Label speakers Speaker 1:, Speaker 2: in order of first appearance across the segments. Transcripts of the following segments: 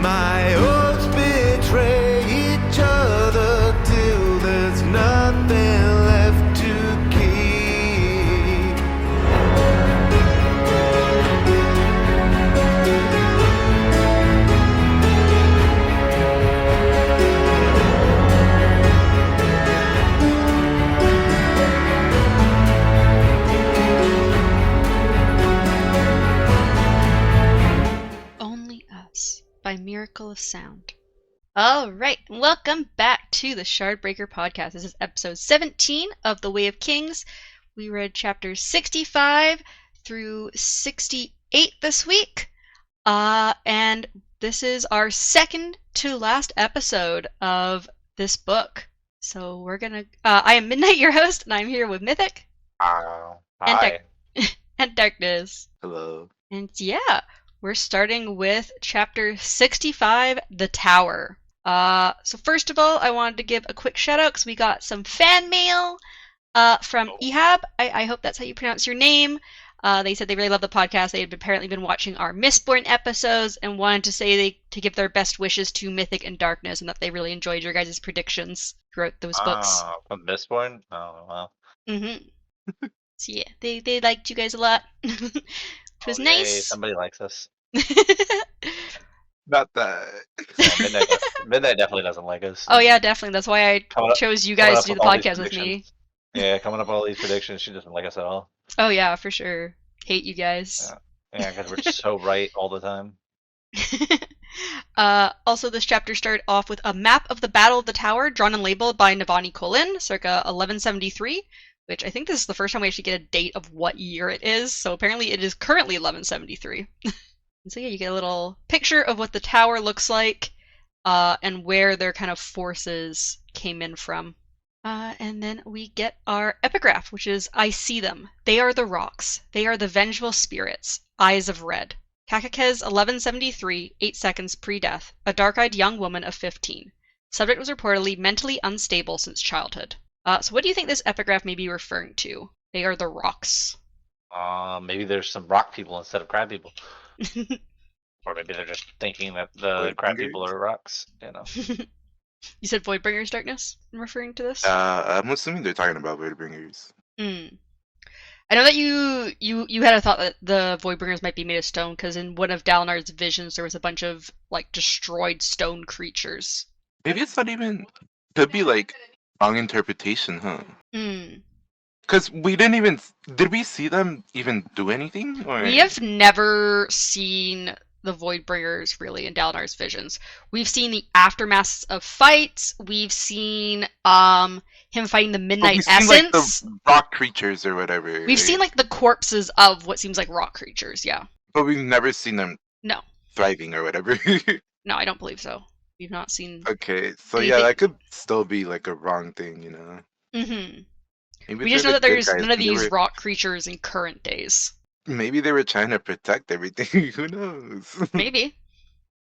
Speaker 1: My oaths betray each other till there's nothing left to keep.
Speaker 2: Only Us by Miracle of Sound. Alright, welcome back to the Shardbreaker podcast. This is episode 17 of The Way of Kings. We read chapters 65 through 68 this week. And this is our second to last episode of this book. So we're gonna... I am Midnight, your host, and I'm here with Mythic.
Speaker 3: Hi.
Speaker 2: And Darkness.
Speaker 4: Hello.
Speaker 2: And yeah, we're starting with chapter 65, The Tower. So first of all, I wanted to give a quick shout out because we got some fan mail from Ehab. I hope that's how you pronounce your name. They said they really love the podcast. They had apparently been watching our Mistborn episodes and wanted to say to give their best wishes to Mythic and Darkness and that they really enjoyed your guys' predictions throughout those books.
Speaker 3: From Mistborn? Oh, wow.
Speaker 2: Mm-hmm. So yeah, they liked you guys a lot. Which was
Speaker 3: Yay,
Speaker 2: nice.
Speaker 3: somebody likes us.
Speaker 4: Not that.
Speaker 3: Yeah, Midnight definitely doesn't like us.
Speaker 2: Oh yeah, definitely. That's why I
Speaker 3: Coming up-
Speaker 2: chose you
Speaker 3: coming
Speaker 2: guys
Speaker 3: up
Speaker 2: to do
Speaker 3: with
Speaker 2: the
Speaker 3: all these
Speaker 2: podcast with me.
Speaker 3: predictions. Yeah, coming up with all these predictions, she doesn't like us at all.
Speaker 2: Oh yeah, for sure. Hate you guys.
Speaker 3: Yeah, because we're so right all the time.
Speaker 2: Also, this chapter started off with a map of the Battle of the Tower drawn and labeled by Navani Colin, circa 1173, which I think this is the first time we actually get a date of what year it is, so apparently it is currently 1173. And so yeah, you get a little picture of what the tower looks like, and where their kind of forces came in from. And then we get our epigraph, which is, I see them. They are the rocks. They are the vengeful spirits. Eyes of red. Kakakez 1173, 8 seconds pre-death. A dark-eyed young woman of 15. Subject was reportedly mentally unstable since childhood. So what do you think this epigraph may be referring to? They are the rocks.
Speaker 3: Maybe there's some rock people instead of crab people. Or maybe they're just thinking that the crab people are rocks, you know.
Speaker 2: You said Voidbringer's Darkness in referring to this?
Speaker 4: I'm assuming they're talking about Voidbringers.
Speaker 2: I know that you had a thought that the Voidbringers might be made of stone, because in one of Dalinar's visions there was a bunch of, like, destroyed stone creatures.
Speaker 4: Maybe it's not even... Could be, like, wrong interpretation, huh?
Speaker 2: Hmm.
Speaker 4: Because we didn't even... Did we see them even do anything? Or...
Speaker 2: We have never seen the Voidbringers, really, in Dalinar's visions. We've seen the aftermaths of fights, we've seen him fighting the Midnight
Speaker 4: we've
Speaker 2: Essence.
Speaker 4: seen, like, the rock creatures or whatever.
Speaker 2: We've seen, like, the corpses of what seems like rock creatures, yeah.
Speaker 4: But we've never seen them
Speaker 2: No.
Speaker 4: thriving or whatever.
Speaker 2: No, I don't believe so. We've not seen...
Speaker 4: Okay, so
Speaker 2: Anything-
Speaker 4: yeah, that could still be, like, a wrong thing, you know?
Speaker 2: Mm-hmm.
Speaker 4: Maybe
Speaker 2: We just
Speaker 4: they're
Speaker 2: know
Speaker 4: the
Speaker 2: that
Speaker 4: good
Speaker 2: there's
Speaker 4: guys,
Speaker 2: none of
Speaker 4: and they
Speaker 2: these
Speaker 4: were-
Speaker 2: rock creatures in current days.
Speaker 4: Maybe they were trying to protect everything. Who knows?
Speaker 2: Maybe.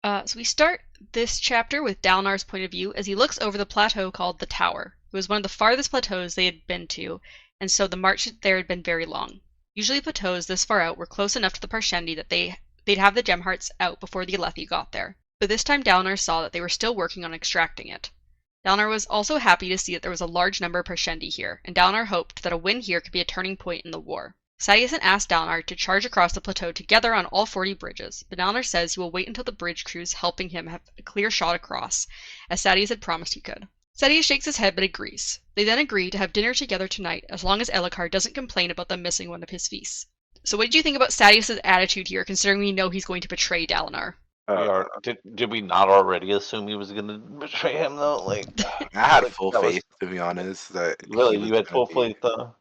Speaker 2: So we start this chapter with Dalinar's point of view as he looks over the plateau called the Tower. It was one of the farthest plateaus they had been to, and so the march there had been very long. Usually plateaus this far out were close enough to the Parshendi that they'd have the gem hearts out before the Alethi got there. But this time Dalinar saw that they were still working on extracting it. Dalinar was also happy to see that there was a large number of Parshendi here, and Dalinar hoped that a win here could be a turning point in the war. Sadeasin asked Dalinar to charge across the plateau together on all 40 bridges, but Dalinar says he will wait until the bridge crews helping him have a clear shot across, as Sadeas had promised he could. Sadeas shakes his head but agrees. They then agree to have dinner together tonight, as long as Elhokar doesn't complain about them missing one of his feasts. So what did you think about Sadeas' attitude here, considering we know he's going to betray Dalinar?
Speaker 3: Did we not already assume he was going to betray him, though? Like,
Speaker 4: I had full
Speaker 3: that was-
Speaker 4: faith, to be honest. That
Speaker 3: really,
Speaker 4: he was
Speaker 3: you had
Speaker 4: gonna
Speaker 3: full
Speaker 4: be-
Speaker 3: faith, though?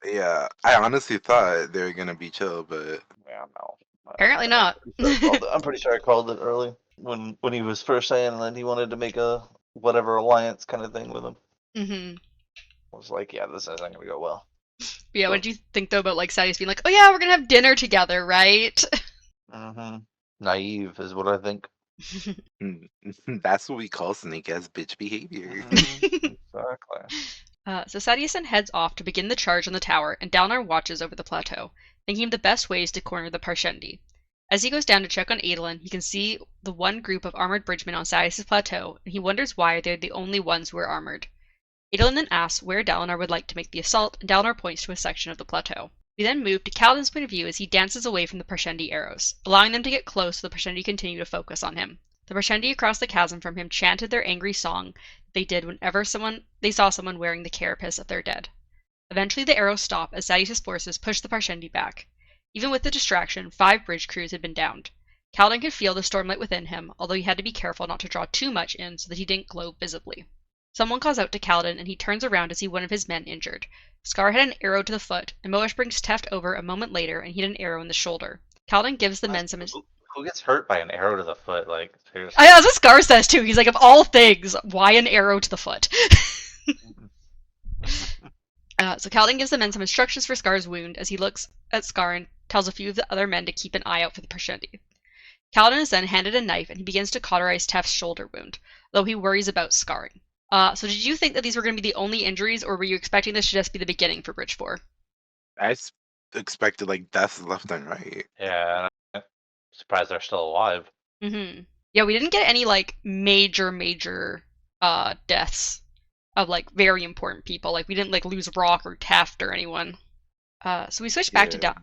Speaker 4: Yeah, I honestly thought they were gonna be chill, but
Speaker 3: Yeah, no.
Speaker 2: Apparently not.
Speaker 3: I'm pretty sure I called it early when he was first saying that he wanted to make a whatever alliance kind of thing with him.
Speaker 2: Mm-hmm.
Speaker 3: I was like, yeah, this isn't going to go well.
Speaker 2: But yeah, what did you think, though, about, like, Sadeas being like, oh yeah, we're gonna have dinner together, right?
Speaker 3: Mm-hmm. Naive is what I think.
Speaker 4: that's what we call snake-ass bitch behavior.
Speaker 3: Exactly.
Speaker 2: So Sadeasin heads off to begin the charge on the tower, and Dalinar watches over the plateau, thinking of the best ways to corner the Parshendi. As he goes down to check on Adolin, he can see the one group of armored bridgemen on Sadius' plateau, and he wonders why they're the only ones who are armored. Adolin then asks where Dalinar would like to make the assault, and Dalinar points to a section of the plateau. We then move to Kaladin's point of view as he dances away from the Parshendi arrows, allowing them to get close so the Parshendi continue to focus on him. The Parshendi across the chasm from him chanted their angry song they did whenever they saw someone wearing the carapace of their dead. Eventually the arrows stop as Sadius' forces push the Parshendi back. Even with the distraction, 5 bridge crews had been downed. Kaladin could feel the stormlight within him, although he had to be careful not to draw too much in so that he didn't glow visibly. Someone calls out to Kaladin, and he turns around to see one of his men injured. Scar had an arrow to the foot, and Moash brings Teft over a moment later, and he had an arrow in the shoulder. Kaladin gives the men some...
Speaker 3: Who gets hurt by an arrow to the foot? Like, seriously?
Speaker 2: I know, that's what Scar says too. He's like, of all things, why an arrow to the foot? So Kaladin gives the men some instructions for Scar's wound as he looks at Scar and tells a few of the other men to keep an eye out for the Parshendi. Kaladin is then handed a knife, and he begins to cauterize Teft's shoulder wound, though he worries about scarring. So did you think that these were going to be the only injuries, or were you expecting this to just be the beginning for Bridge 4?
Speaker 4: I expected like deaths left and right.
Speaker 3: Yeah, I'm surprised they're still alive.
Speaker 2: Mm-hmm. Yeah, we didn't get any like major deaths of like very important people. Like we didn't like lose Rock or Taft or anyone. So we switch back to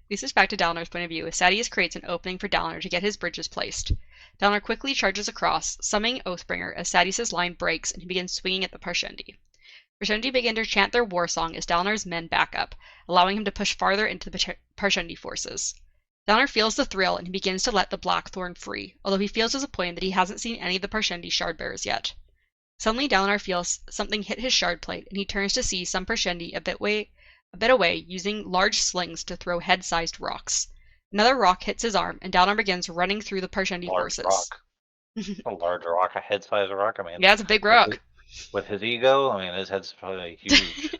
Speaker 2: we switch back to Dalinar's point of view as Sadius creates an opening for Dalinar to get his bridges placed. Dalinar quickly charges across, summoning Oathbringer as Sadius' line breaks and he begins swinging at the Parshendi. Parshendi begin to chant their war song as Dalinar's men back up, allowing him to push farther into the Parshendi forces. Dalinar feels the thrill and he begins to let the Blackthorn free, although he feels disappointed that he hasn't seen any of the Parshendi Shardbearers yet. Suddenly Dalinar feels something hit his shard plate and he turns to see some Parshendi a bit away using large slings to throw head-sized rocks. Another rock hits his arm, and Dalinar begins running through the Parshendi forces.
Speaker 3: A large rock, a head-sized rock. I mean,
Speaker 2: yeah, it's a big rock.
Speaker 3: With his ego, I mean, his head's probably huge.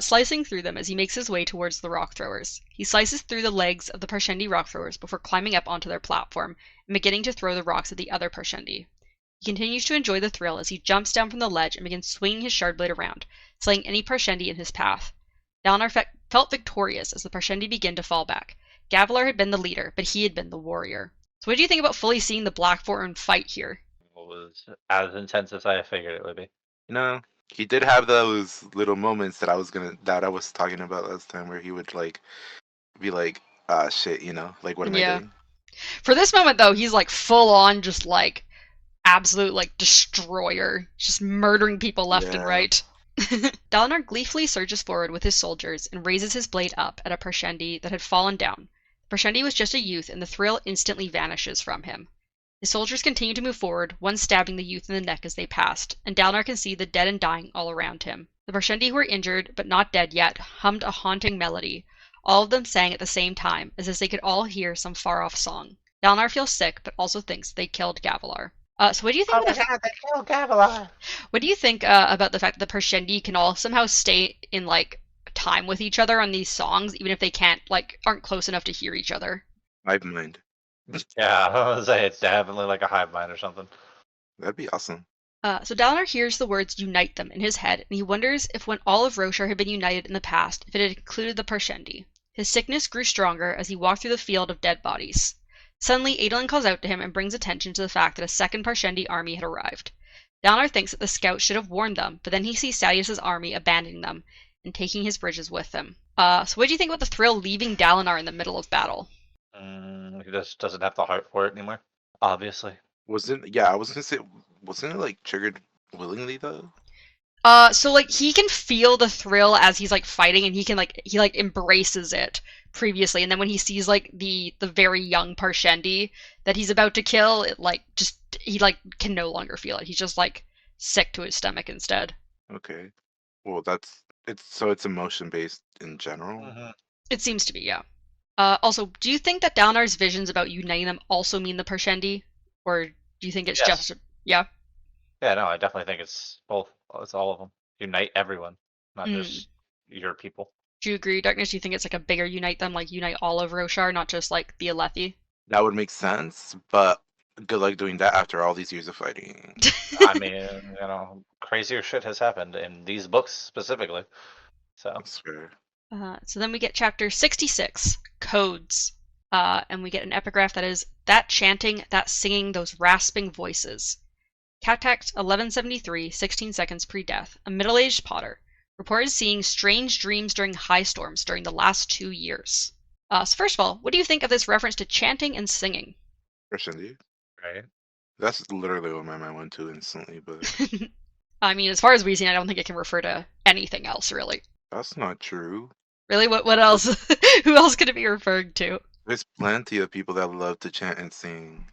Speaker 2: Slicing through them as he makes his way towards the rock throwers. He slices through the legs of the Parshendi rock throwers before climbing up onto their platform and beginning to throw the rocks at the other Parshendi. He continues to enjoy the thrill as he jumps down from the ledge and begins swinging his shard blade around, slaying any Parshendi in his path. Dalinar felt victorious as the Parshendi began to fall back. Gavilar had been the leader, but he had been the warrior. So what do you think about fully seeing the Blackthorn fight here?
Speaker 3: It was as intense as I figured it would be.
Speaker 4: You know, he did have those little moments that I was talking about last time where he would like be like, shit, you know, like what am I doing?
Speaker 2: For this moment though, he's like full on just like absolute like destroyer, just murdering people left and right. Dalinar gleefully surges forward with his soldiers and raises his blade up at a Parshendi that had fallen down. The Parshendi was just a youth, and the thrill instantly vanishes from him. His soldiers continue to move forward, one stabbing the youth in the neck as they passed, and Dalinar can see the dead and dying all around him. The Parshendi who were injured, but not dead yet, hummed a haunting melody. All of them sang at the same time, as if they could all hear some far-off song. Dalinar feels sick, but also thinks they killed Gavilar. So what do you think?
Speaker 3: They killed Gavilar!
Speaker 2: What do you think about the fact that the Parshendi can all somehow stay in like time with each other on these songs, even if they aren't close enough to hear each other?
Speaker 4: Hive mind.
Speaker 3: Yeah, I was say it's definitely like a hive mind or something.
Speaker 4: That'd be awesome.
Speaker 2: So Dalinar hears the words "unite them" in his head, and he wonders if when all of Roshar had been united in the past, if it had included the Parshendi. His sickness grew stronger as he walked through the field of dead bodies. Suddenly, Adolin calls out to him and brings attention to the fact that a second Parshendi army had arrived. Dalinar thinks that the scouts should have warned them, but then he sees Sadius' army abandoning them and taking his bridges with them. So what do you think about the thrill leaving Dalinar in the middle of battle?
Speaker 3: He just doesn't have the heart for it anymore, obviously.
Speaker 4: I was gonna say, wasn't it like triggered willingly though?
Speaker 2: So like he can feel the thrill as he's like fighting, and he embraces it previously, and then when he sees like the very young Parshendi that he's about to kill, he can no longer feel it. He's just like sick to his stomach instead.
Speaker 4: Okay, well it's emotion based in general.
Speaker 3: Mm-hmm.
Speaker 2: It seems to be, yeah. Also, do you think that Dalinar's visions about uniting them also mean the Parshendi, or do you think it's just yeah?
Speaker 3: Yeah, no, I definitely think it's both. It's all of them. Unite everyone, not just your people.
Speaker 2: Do you agree, Darkness? Do you think it's like a bigger unite them, like unite all of Roshar, not just like the Alethi?
Speaker 4: That would make sense, but good luck doing that after all these years of fighting.
Speaker 3: I mean, crazier shit has happened in these books specifically. So.
Speaker 4: That's fair.
Speaker 2: So then we get chapter 66, Codes. And we get an epigraph that is, that chanting, that singing, those rasping voices. Cattext 1173, 16 seconds pre-death. A middle-aged potter. Reported seeing strange dreams during high storms during the last 2 years. So first of all, what do you think of this reference to chanting and singing?
Speaker 4: Personally,
Speaker 3: Right.
Speaker 4: that's literally what my mind went to instantly, but
Speaker 2: I mean, as far as we've seen, I don't think it can refer to anything else, really.
Speaker 4: that's not true.
Speaker 2: Really? What else? Who else could it be referring to?
Speaker 4: There's plenty of people that love to chant and sing.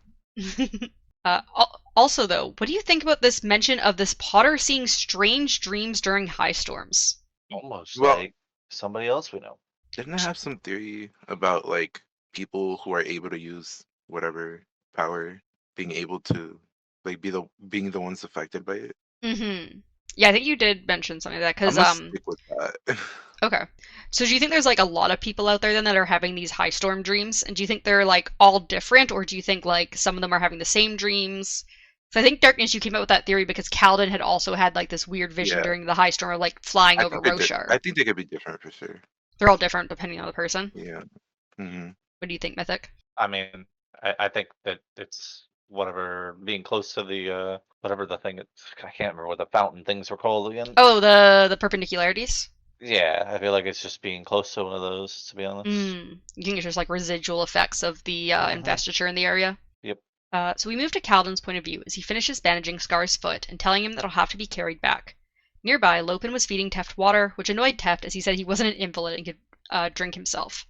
Speaker 2: Also, though, what do you think about this mention of this potter seeing strange dreams during high storms?
Speaker 3: Almost
Speaker 4: Well-
Speaker 3: like somebody else we know.
Speaker 4: Didn't I have some theory about like people who are able to use whatever power being able to like being the ones affected by it?
Speaker 2: Mm-hmm. Yeah, I think you did mention something like that,
Speaker 4: I'm
Speaker 2: because,
Speaker 4: gonna stick with that.
Speaker 2: okay. So do you think there's, like, a lot of people out there, then, that are having these high storm dreams? And do you think they're, like, all different, or do you think, like, some of them are having the same dreams? So I think Darkness, you came up with that theory because Kaladin had also had, like, this weird vision
Speaker 4: Yeah.
Speaker 2: during the high storm, or, like, flying over Roshar.
Speaker 4: I think they could be different for sure.
Speaker 2: They're all different depending on the person.
Speaker 4: Yeah. Hmm.
Speaker 2: What do you think, Mythic?
Speaker 3: I mean, I think that it's whatever being close to the whatever the thing I can't remember what the fountain things were called again.
Speaker 2: Oh, the perpendicularities?
Speaker 3: Yeah, I feel like it's just being close to one of those, to be honest.
Speaker 2: You think it's just, like, residual effects of the
Speaker 3: Mhm.
Speaker 2: investiture in the area?
Speaker 3: Yep.
Speaker 2: So we move to Kaladin's point of view as he finishes bandaging Scar's foot and telling him that it'll have to be carried back. Nearby, Lopin was feeding Teft water, which annoyed Teft as he said he wasn't an invalid and could drink himself.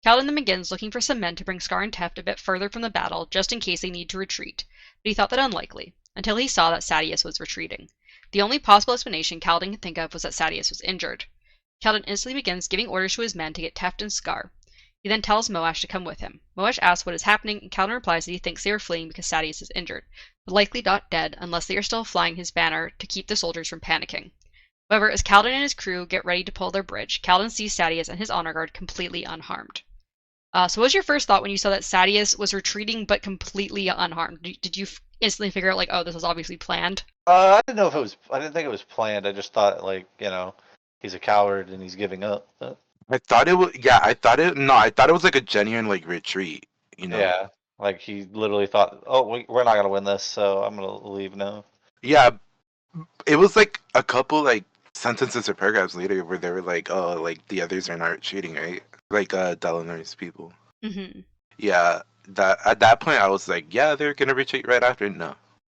Speaker 2: Kaladin then begins looking for some men to bring Scar and Teft a bit further from the battle, just in case they need to retreat, but he thought that unlikely, until he saw that Sadeas was retreating. The only possible explanation Kaladin could think of was that Sadeas was injured. Kaladin instantly begins giving orders to his men to get Teft and Scar. He then tells Moash to come with him. Moash asks what is happening, and Kaladin replies that he thinks they are fleeing because Sadeas is injured, but likely not dead unless they are still flying his banner to keep the soldiers from panicking. However, as Kaladin and his crew get ready to pull their bridge, Kaladin sees Sadeas and his honor guard completely unharmed. So what was your first thought when you saw that Sadeas was retreating but completely unharmed? Did you instantly figure out, like, oh, this was obviously planned?
Speaker 3: I didn't know if it was. I didn't think it was planned. I just thought, like, he's a coward and he's giving up.
Speaker 4: I thought it was. Yeah, I thought it. No, I thought it was like a genuine like retreat. You know.
Speaker 3: Yeah, like he literally thought, "Oh, we're not gonna win this, so I'm gonna leave now."
Speaker 4: Yeah, it was like a couple like sentences or paragraphs later where they were like, "Oh, like the others are not retreating, right?" Like Dalinar's people.
Speaker 2: Mm-hmm.
Speaker 4: Yeah, that at that point I was like, "Yeah, they're gonna retreat right after." No.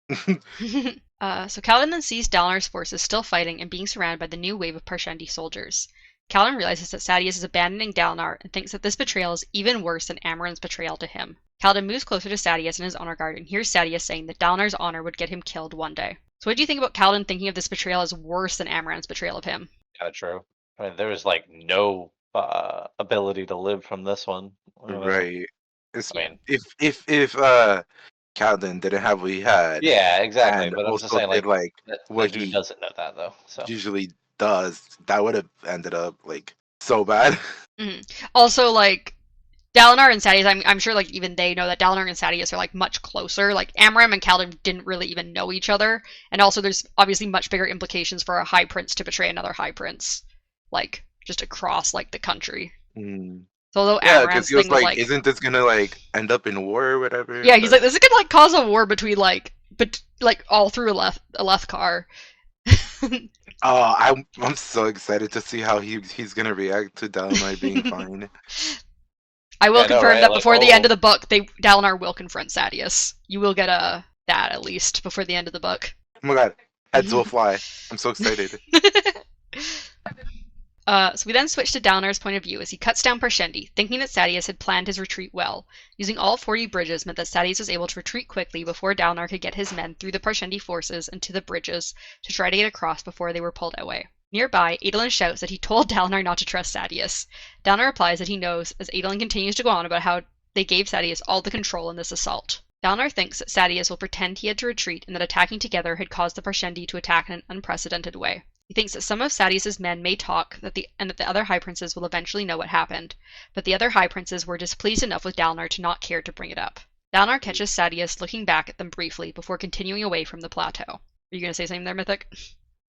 Speaker 2: So Kaladin then sees Dalinar's forces still fighting and being surrounded by the new wave of Parshendi soldiers. Kaladin realizes that Sadeas is abandoning Dalinar and thinks that this betrayal is even worse than Amaran's betrayal to him. Kaladin moves closer to Sadeas and his honor guard and hears Sadeas saying that Dalinar's honor would get him killed one day. So what do you think about Kaladin thinking of this betrayal as worse than Amaran's betrayal of him?
Speaker 3: Kind of true. I mean, there was like no ability to live from this one.
Speaker 4: Right. It's,
Speaker 3: I mean,
Speaker 4: if Kaladin didn't have what he had,
Speaker 3: yeah, exactly.
Speaker 4: and
Speaker 3: But I'm just
Speaker 4: also
Speaker 3: saying,
Speaker 4: did
Speaker 3: like,
Speaker 4: like
Speaker 3: the
Speaker 4: what
Speaker 3: dude
Speaker 4: he
Speaker 3: doesn't know that though. So
Speaker 4: usually does, that would have ended up like so bad.
Speaker 2: Also, like, Dalinar and Sadeas, I'm sure, like, even they know that Dalinar and Sadeas are, like, much closer. Like, Amaram and Kaladin didn't really even know each other. And also, there's obviously much bigger implications for a High Prince to betray another High Prince. Like, just across, like, the country.
Speaker 4: Mm.
Speaker 2: So, although
Speaker 4: Yeah,
Speaker 2: Amaran's
Speaker 4: because he was
Speaker 2: thing was,
Speaker 4: like, "Isn't this gonna like end up in war or whatever?"
Speaker 2: yeah, he's
Speaker 4: But-
Speaker 2: like, this is gonna, like, cause a war between, like, all through Alethkar.
Speaker 4: Oh, I'm so excited to see how he's gonna react to Dalinar being fine.
Speaker 2: I will
Speaker 3: Yeah, I know,
Speaker 2: confirm
Speaker 3: right?
Speaker 2: that
Speaker 3: Like,
Speaker 2: before the end
Speaker 3: oh.
Speaker 2: of the book, Dalinar will confront Sadeas. You will get that, at least, before the end of the book.
Speaker 4: Oh my god, heads will fly. I'm so excited.
Speaker 2: So we then switch to Dalinar's point of view as he cuts down Parshendi, thinking that Sadeas had planned his retreat well. Using all 40 bridges meant that Sadeas was able to retreat quickly before Dalinar could get his men through the Parshendi forces and to the bridges to try to get across before they were pulled away. Nearby, Adolin shouts that he told Dalinar not to trust Sadeas. Dalinar replies that he knows, as Adolin continues to go on about how they gave Sadeas all the control in this assault. Dalinar thinks that Sadeas will pretend he had to retreat and that attacking together had caused the Parshendi to attack in an unprecedented way. He thinks that some of Sadeas' men may talk and that the other High Princes will eventually know what happened, but the other High Princes were displeased enough with Dalinar to not care to bring it up. Dalinar catches Sadeas looking back at them briefly before continuing away from the plateau. Are you going to say something there, Mythic?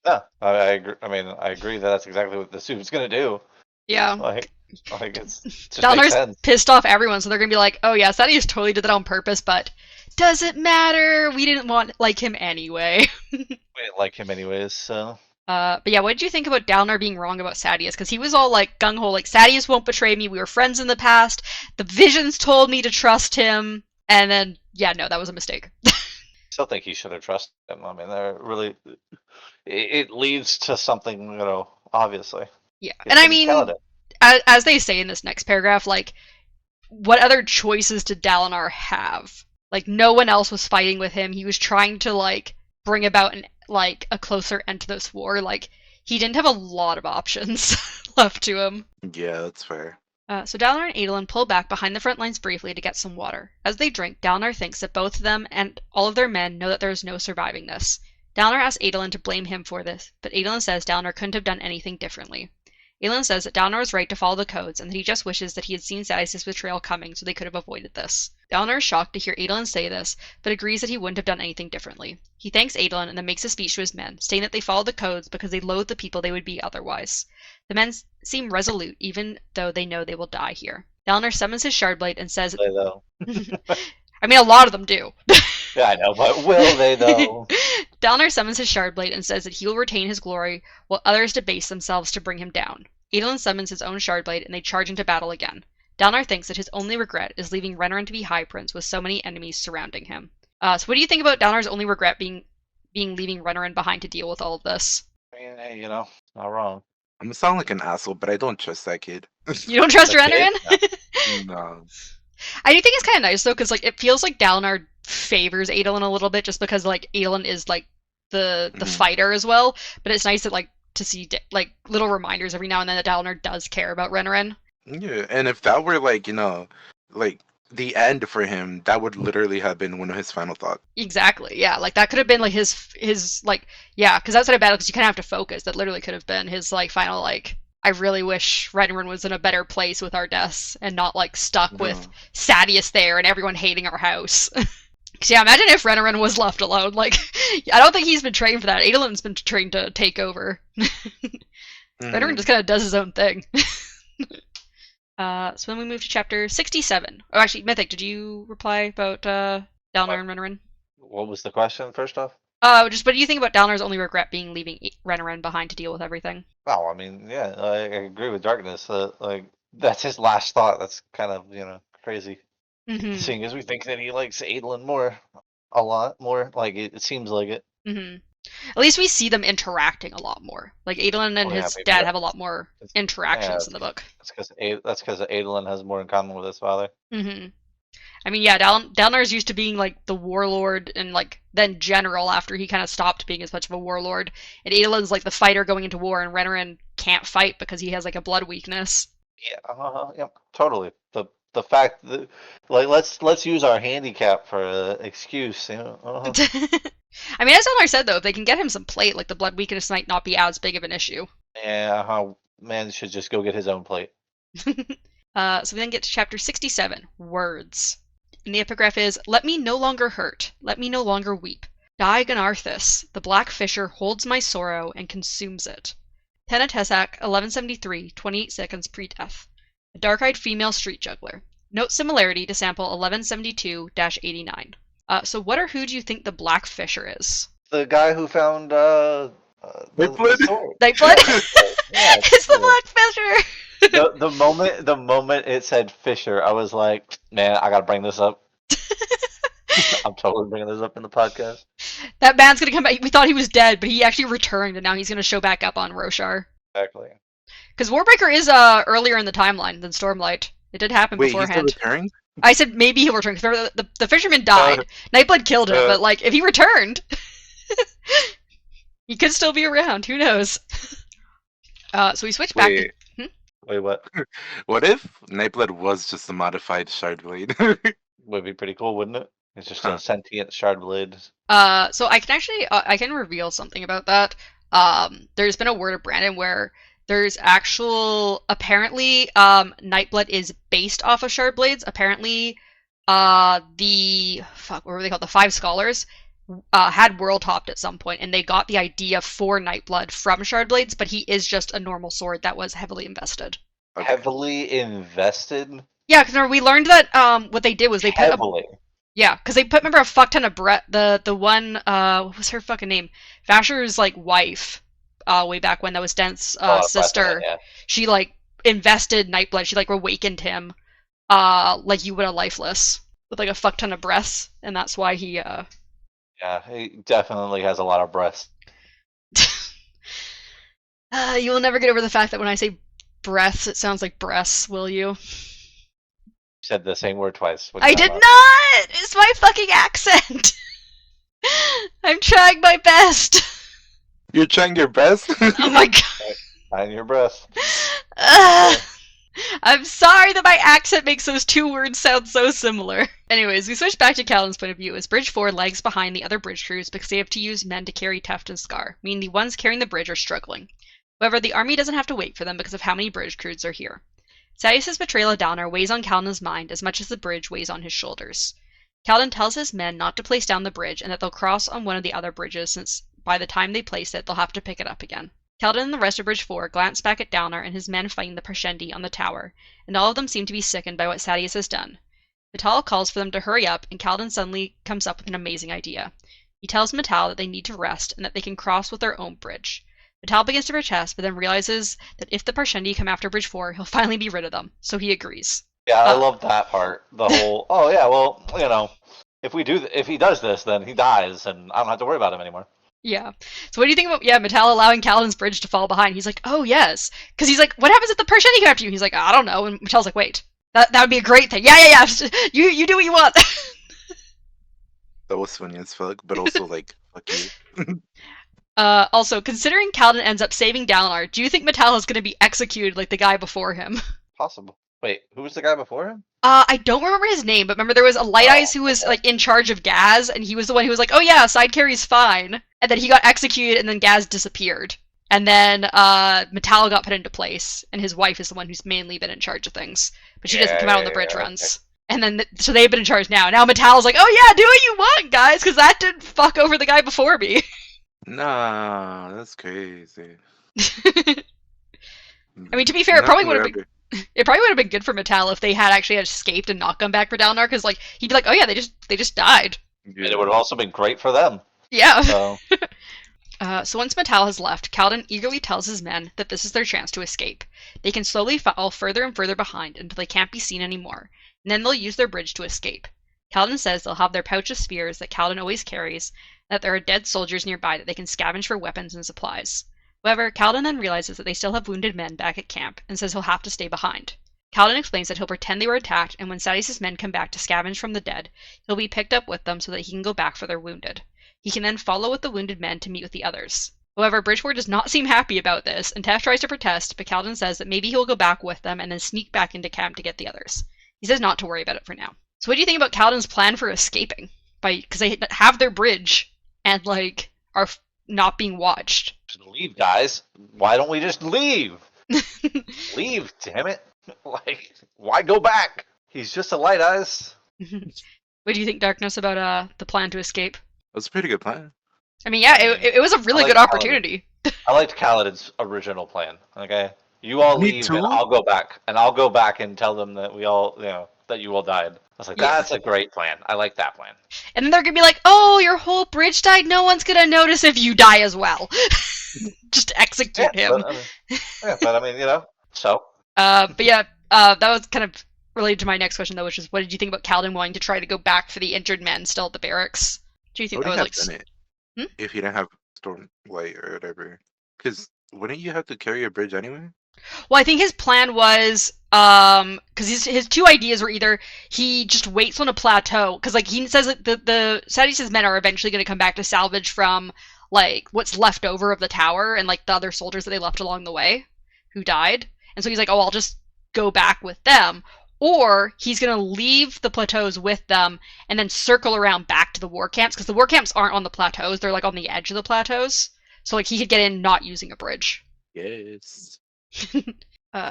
Speaker 3: yeah, I agree. I mean, I agree that that's exactly what the suit's gonna do.
Speaker 2: Yeah.
Speaker 3: Like, Like it just makes
Speaker 2: Dalnar's
Speaker 3: sense.
Speaker 2: pissed off everyone, so they're gonna be like, "Oh yeah, Sadeas totally did that on purpose, but doesn't matter. We didn't want like him anyway."
Speaker 3: We didn't like him anyways, so
Speaker 2: But yeah, what did you think about Dalnar being wrong about Sadeas? Because he was all like gung ho, like Sadeas won't betray me. We were friends in the past. The visions told me to trust him, and then yeah, no, that was a mistake.
Speaker 3: still think he should have trusted him. I mean, they're really it leads to something, obviously.
Speaker 2: Yeah,
Speaker 3: It's
Speaker 2: and I
Speaker 3: gonna be
Speaker 2: mean,
Speaker 3: Kaladin.
Speaker 2: as they say in this next paragraph, like, what other choices did Dalinar have? Like, no one else was fighting with him. He was trying to like bring about a closer end to this war. Like, he didn't have a lot of options left to him.
Speaker 4: Yeah, that's fair.
Speaker 2: So Dalinar and Adolin pull back behind the front lines briefly to get some water. As they drink, Dalinar thinks that both of them and all of their men know that there is no surviving this. Dalinar asks Adolin to blame him for this, but Adolin says Dalinar couldn't have done anything differently. Adolin says that Dalinar was right to follow the codes and that he just wishes that he had seen Sadeas' betrayal coming so they could have avoided this. Dalinar is shocked to hear Adolin say this, but agrees that he wouldn't have done anything differently. He thanks Adolin and then makes a speech to his men, saying that they followed the codes because they loathe the people they would be otherwise. The men seem resolute, even though they know they will die here. Dalinar summons his Shardblade and says,
Speaker 3: Will they though?
Speaker 2: I mean, a lot of them do.
Speaker 3: Yeah, I know, but will they though?
Speaker 2: Dalinar summons his Shardblade and says that he will retain his glory, while others debase themselves to bring him down. Adolin summons his own Shardblade and they charge into battle again. Dalinar thinks that his only regret is leaving Renarin to be High Prince with so many enemies surrounding him. So what do you think about Dalinar's only regret being leaving Renarin behind to deal with all of this?
Speaker 3: I mean, hey, not wrong.
Speaker 4: I'm gonna sound like an asshole, but I don't trust that kid.
Speaker 2: You don't trust
Speaker 3: The kid?
Speaker 2: Renarin?
Speaker 4: No.
Speaker 2: I do think it's kind of nice though, because like it feels like Dalinar favors Adolin a little bit, just because like Adolin is like the
Speaker 4: Mhm.
Speaker 2: fighter as well. But it's nice that like to see like little reminders every now and then that Dalinar does care about Renarin.
Speaker 4: Yeah, and if that were like, like the end for him, that would literally have been one of his final thoughts.
Speaker 2: Exactly, yeah. Like that could have been like his like yeah, because outside of battle, because you kind of have to focus. That literally could have been his like final like. I really wish Renarin was in a better place with our deaths and not like stuck with Sadeas there and everyone hating our house. Cause yeah, imagine if Renarin was left alone. Like, I don't think he's been trained for that. Adolin's been trained to take over. Renarin just kind of does his own thing. So then we move to chapter 67. Oh, actually, Mythic, did you reply about Dalinar and Renarin?
Speaker 3: What was the question first off?
Speaker 2: Just what do you think about Dalinar's only regret being leaving Renarin behind to deal with everything?
Speaker 3: Oh, I mean, yeah, I agree with Darkness. Like that's his last thought. That's kind of crazy.
Speaker 2: Mm-hmm.
Speaker 3: Seeing as we think that he likes Adolin a lot more. Like it seems like it.
Speaker 2: Mm-hmm. At least we see them interacting a lot more. Like Adolin and his
Speaker 3: maybe
Speaker 2: dad
Speaker 3: that-
Speaker 2: have a lot more interactions in the book.
Speaker 3: That's because Adolin has more in common with his father.
Speaker 2: Mm-hmm. I mean, yeah, Dalinar's used to being like the warlord and like then general after he kind of stopped being as much of a warlord. And Adolin's like the fighter going into war, and Renarin can't fight because he has like a blood weakness.
Speaker 3: Yeah, totally. The fact that like let's use our handicap for an excuse.
Speaker 2: I mean, as Dalinar said though, if they can get him some plate, like the blood weakness might not be as big of an issue.
Speaker 3: Yeah, man should just go get his own plate.
Speaker 2: So we then get to chapter 67, Words. And the epigraph is, "Let me no longer hurt, let me no longer weep. Die Gunarthus, the black fisher holds my sorrow and consumes it." Tenetesac, 1173, 28 seconds pre-death. A dark-eyed female street juggler. Note similarity to sample 1172-89. So what or who do you think the black fisher is?
Speaker 3: The guy who found
Speaker 4: Nightblood?
Speaker 3: the sword.
Speaker 2: Nightblood?
Speaker 3: Yeah,
Speaker 2: It's the black fisher!
Speaker 3: the moment it said Fisher, I was like, man, I gotta bring this up. I'm totally bringing this up in the podcast.
Speaker 2: That man's gonna come back. We thought he was dead, but he actually returned, and now he's gonna show back up on Roshar.
Speaker 3: Exactly.
Speaker 2: Because Warbreaker is earlier in the timeline than Stormlight. It did happen
Speaker 4: Wait, he's still
Speaker 2: beforehand.
Speaker 4: returned?
Speaker 2: I said maybe he'll return, because the fisherman died. Nightblood killed him, but like, if he returned, he could still be around. Who knows? So we switch back to...
Speaker 3: Wait, what?
Speaker 4: What if Nightblood was just a modified Shardblade?
Speaker 3: Would be pretty cool, wouldn't it? It's just a sentient Shardblade.
Speaker 2: So I can actually, I can reveal something about that. There's been a word of Brandon where there's apparently, Nightblood is based off of Shardblades. Apparently, what were they called? The Five Scholars had world hopped at some point, and they got the idea for Nightblood from Shardblades, but he is just a normal sword that was heavily invested.
Speaker 4: Okay.
Speaker 3: Heavily invested.
Speaker 2: Yeah, because we learned that what they did was they put
Speaker 3: Heavily.
Speaker 2: because they put, remember, a fuck ton of the one, what was her fucking name? Vasher's, like, wife, way back when, that was Dent's sister.
Speaker 3: Yeah.
Speaker 2: She, like, invested Nightblood. She, like, awakened him, like you would a lifeless, with, like, a fuck ton of breaths, and that's why he,
Speaker 3: Yeah, he definitely has a lot of breasts.
Speaker 2: You will never get over the fact that when I say breaths, it sounds like breasts, will you?
Speaker 3: You said the same word twice.
Speaker 2: I did not! It's my fucking accent! I'm trying my best!
Speaker 4: You're trying your best.
Speaker 2: Oh my god.
Speaker 3: Find your breath.
Speaker 2: I'm sorry that my accent makes those two words sound so similar. Anyways, we switch back to Callan's point of view as Bridge 4 lags behind the other bridge crews because they have to use men to carry Teft and Scar, meaning the ones carrying the bridge are struggling. However, the army doesn't have to wait for them because of how many bridge crews are here. Sadeas' betrayal of Downer weighs on Kaladin's mind as much as the bridge weighs on his shoulders. Kaladin tells his men not to place down the bridge and that they'll cross on one of the other bridges since by the time they place it, they'll have to pick it up again. Kaladin and the rest of Bridge 4 glance back at Downer and his men fighting the Parshendi on the tower, and all of them seem to be sickened by what Sadeas has done. Vital calls for them to hurry up, and Kaladin suddenly comes up with an amazing idea. He tells Vital that they need to rest and that they can cross with their own bridge. Vital begins to protest, but then realizes that if the Parshendi come after Bridge 4, he'll finally be rid of them, so he agrees.
Speaker 3: Yeah, I love that part. The whole, oh yeah, well, you know, if he does this, then he dies, and I don't have to worry about him anymore.
Speaker 2: Yeah. So what do you think about, Vital allowing Kaladin's bridge to fall behind? He's like, oh yes. Because he's like, what happens if the Parshendi come after you? He's like, I don't know. And Vital's like, wait, that would be a great thing. Yeah. You do what you want.
Speaker 4: That was funny as fuck, but also like, fuck you.
Speaker 2: Also, considering Kaladin ends up saving Dalinar, do you think Vital is going to be executed like the guy before him?
Speaker 3: Possible. Wait, who was the guy before him?
Speaker 2: I don't remember his name, but remember there was a Light Eyes who was like in charge of Gaz, and he was the one who was like, oh yeah, side carry's fine. And then he got executed, and then Gaz disappeared. And then Vital got put into place, and his wife is the one who's mainly been in charge of things. But she doesn't come out on the bridge runs. And then, so they've been in charge now. Now Vital's like, oh yeah, do what you want, guys, because that didn't fuck over the guy before me.
Speaker 4: Nah, that's crazy.
Speaker 2: I mean, to be fair, it probably would have been good for Vital if they had actually escaped and not come back for Dalinar, because like he'd be like, oh yeah, they just died.
Speaker 3: And it would have also been great for them.
Speaker 2: Yeah.
Speaker 3: So,
Speaker 2: so once Vital has left, Kaladin eagerly tells his men that this is their chance to escape. They can slowly fall further and further behind until they can't be seen anymore, and then they'll use their bridge to escape. Kaladin says they'll have their pouch of spears that Kaladin always carries, and that there are dead soldiers nearby that they can scavenge for weapons and supplies. However, Kaladin then realizes that they still have wounded men back at camp, and says he'll have to stay behind. Kaladin explains that he'll pretend they were attacked, and when Sadeas' men come back to scavenge from the dead, he'll be picked up with them so that he can go back for their wounded. He can then follow with the wounded men to meet with the others. However, Bridgeport does not seem happy about this, and Teft tries to protest, but Kaladin says that maybe he'll go back with them and then sneak back into camp to get the others. He says not to worry about it for now. So what do you think about Kaladin's plan for escaping? Because they have their bridge, and like are not being watched.
Speaker 3: just leave, guys. Why don't we just leave? Leave, damn it. Like, why go back? He's just a Light Eyes.
Speaker 2: What do you think, Darkness, about the plan to escape?
Speaker 4: That's a pretty good plan.
Speaker 2: I mean, yeah, it was a really good opportunity.
Speaker 3: I liked Kaladin's original plan. Okay, you all
Speaker 4: Me
Speaker 3: leave,
Speaker 4: too.
Speaker 3: and I'll go back, and tell them that we all, that you all died. I was like,
Speaker 2: Yeah.
Speaker 3: that's a great plan. I like that plan.
Speaker 2: And then they're gonna be like, "Oh, your whole bridge died. No one's gonna notice if you die as well." Just execute him.
Speaker 3: But I mean, so.
Speaker 2: But yeah, that was kind of related to my next question though, which is, what did you think about Kaladin wanting to try to go back for the injured men still at the barracks? Do you think
Speaker 4: Would
Speaker 2: that
Speaker 4: he
Speaker 2: was
Speaker 4: have
Speaker 2: like?
Speaker 4: done it if he didn't have Stormlight or whatever? Because wouldn't you have to carry a bridge anyway?
Speaker 2: Well, I think his plan was, because his two ideas were either he just waits on a plateau, because like he says that the Sadeas' men are eventually going to come back to salvage from like what's left over of the tower and like the other soldiers that they left along the way who died, and so he's like, oh, I'll just go back with them, or he's going to leave the plateaus with them and then circle around back to the war camps, because the war camps aren't on the plateaus, they're like on the edge of the plateaus, so like he could get in not using a bridge.
Speaker 4: Yes.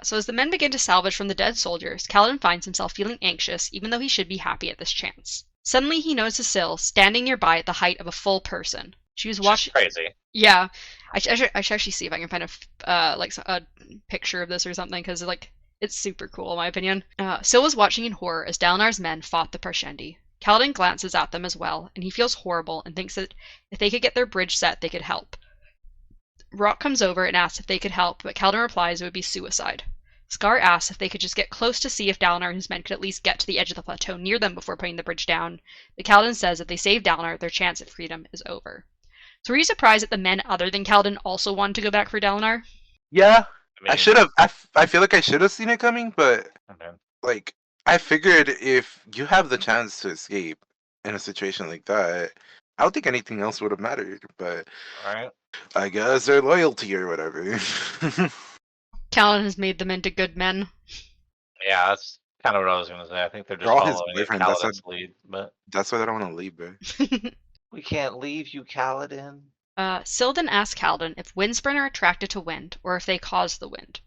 Speaker 2: So as the men begin to salvage from the dead soldiers, Kaladin finds himself feeling anxious, even though he should be happy at this chance. Suddenly he notices Syl standing nearby at the height of a full person. She was watching.
Speaker 3: Crazy.
Speaker 2: Yeah, I should actually see if I can find a picture of this or something, because like It's super cool, in my opinion. Syl was watching in horror as Dalinar's men fought the Parshendi. Kaladin glances at them as well, and he feels horrible and thinks that if they could get their bridge set, they could help. Rock comes over and asks if they could help, but Kaladin replies it would be suicide. Scar asks if they could just get close to see if Dalinar and his men could at least get to the edge of the plateau near them before putting the bridge down, but Kaladin says if they save Dalinar, their chance at freedom is over. So were you surprised that the men other than Kaladin also wanted to go back for Dalinar?
Speaker 4: Yeah,
Speaker 3: I mean,
Speaker 4: I should have. I feel like I should have seen it coming, but
Speaker 3: okay.
Speaker 4: like I figured if you have the chance to escape in a situation like that, I don't think anything else would have mattered. But
Speaker 3: All right.
Speaker 4: I guess their loyalty or whatever.
Speaker 2: Kaladin has made them into good men.
Speaker 3: Yeah, that's kind of what I was gonna say. I think they're just
Speaker 4: They're all his
Speaker 3: following
Speaker 4: boyfriend, that's
Speaker 3: Kaladin's lead, but
Speaker 4: That's why I don't want to leave, bro.
Speaker 3: we can't leave you, Kaladin.
Speaker 2: Sildon asks Kaladin if Windspren are attracted to wind, or if they cause the wind.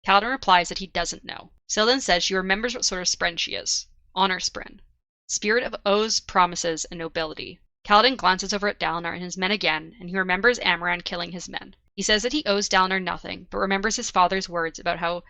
Speaker 2: Kaladin replies that he doesn't know. Sildon says she remembers what sort of spren she is. Honor spren. Spirit of oaths, promises, and nobility. Kaladin glances over at Dalinar and his men again, and he remembers Amaran killing his men. He says that he owes Dalinar nothing, but remembers his father's words about how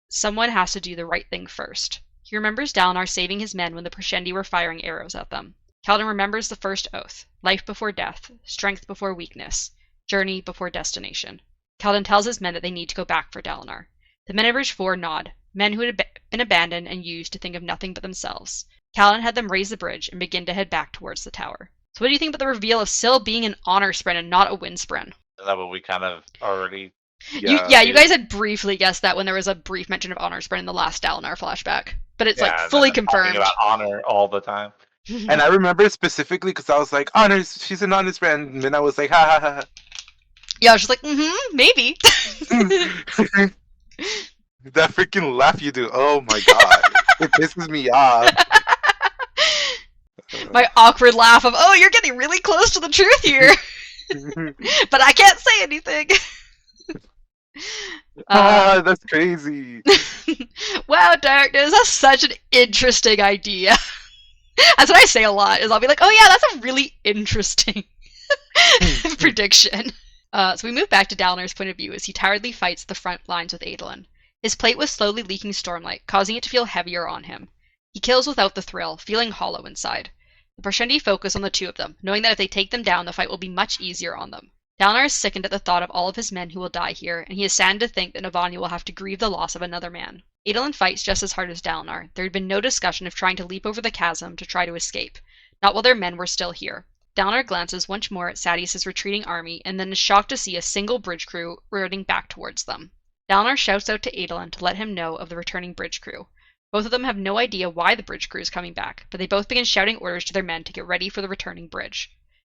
Speaker 2: someone has to do the right thing first. He remembers Dalinar saving his men when the Parshendi were firing arrows at them. Kaladin remembers the first oath, life before death, strength before weakness, journey before destination. Kaladin tells his men that they need to go back for Dalinar. The men of Bridge 4 nod, men who had been abandoned and used to think of nothing but themselves. Kaladin had them raise the bridge and begin to head back towards the tower. So what do you think about the reveal of Syl being an honor spren and not a wind spren?
Speaker 3: Is that what we kind of already?
Speaker 2: You guys had briefly guessed that when there was a brief mention of honor spren in the last Dalinar flashback. But it's like fully confirmed.
Speaker 3: About honor all the time.
Speaker 4: And I remember specifically because I was like, honors, she's an honest friend. And then I was like, ha ha ha.
Speaker 2: Yeah, I was just like, maybe.
Speaker 4: That freaking laugh you do. Oh my god. It pisses me off.
Speaker 2: My awkward laugh of, oh, you're getting really close to the truth here. But I can't say anything.
Speaker 4: That's crazy.
Speaker 2: Wow, darkness, that's such an interesting idea. That's what I say a lot, is I'll be like, oh yeah, that's a really interesting prediction. So we move back to Dalinar's point of view as he tiredly fights the front lines with Adolin. His plate was slowly leaking stormlight, causing it to feel heavier on him. He kills without the thrill, feeling hollow inside. The Parshendi focus on the two of them, knowing that if they take them down, the fight will be much easier on them. Dalinar is sickened at the thought of all of his men who will die here, and he is saddened to think that Navani will have to grieve the loss of another man. Adolin fights just as hard as Dalinar. There had been no discussion of trying to leap over the chasm to try to escape, not while their men were still here. Dalinar glances once more at Sadeas' retreating army, and then is shocked to see a single bridge crew running back towards them. Dalinar shouts out to Adolin to let him know of the returning bridge crew. Both of them have no idea why the bridge crew is coming back, but they both begin shouting orders to their men to get ready for the returning bridge.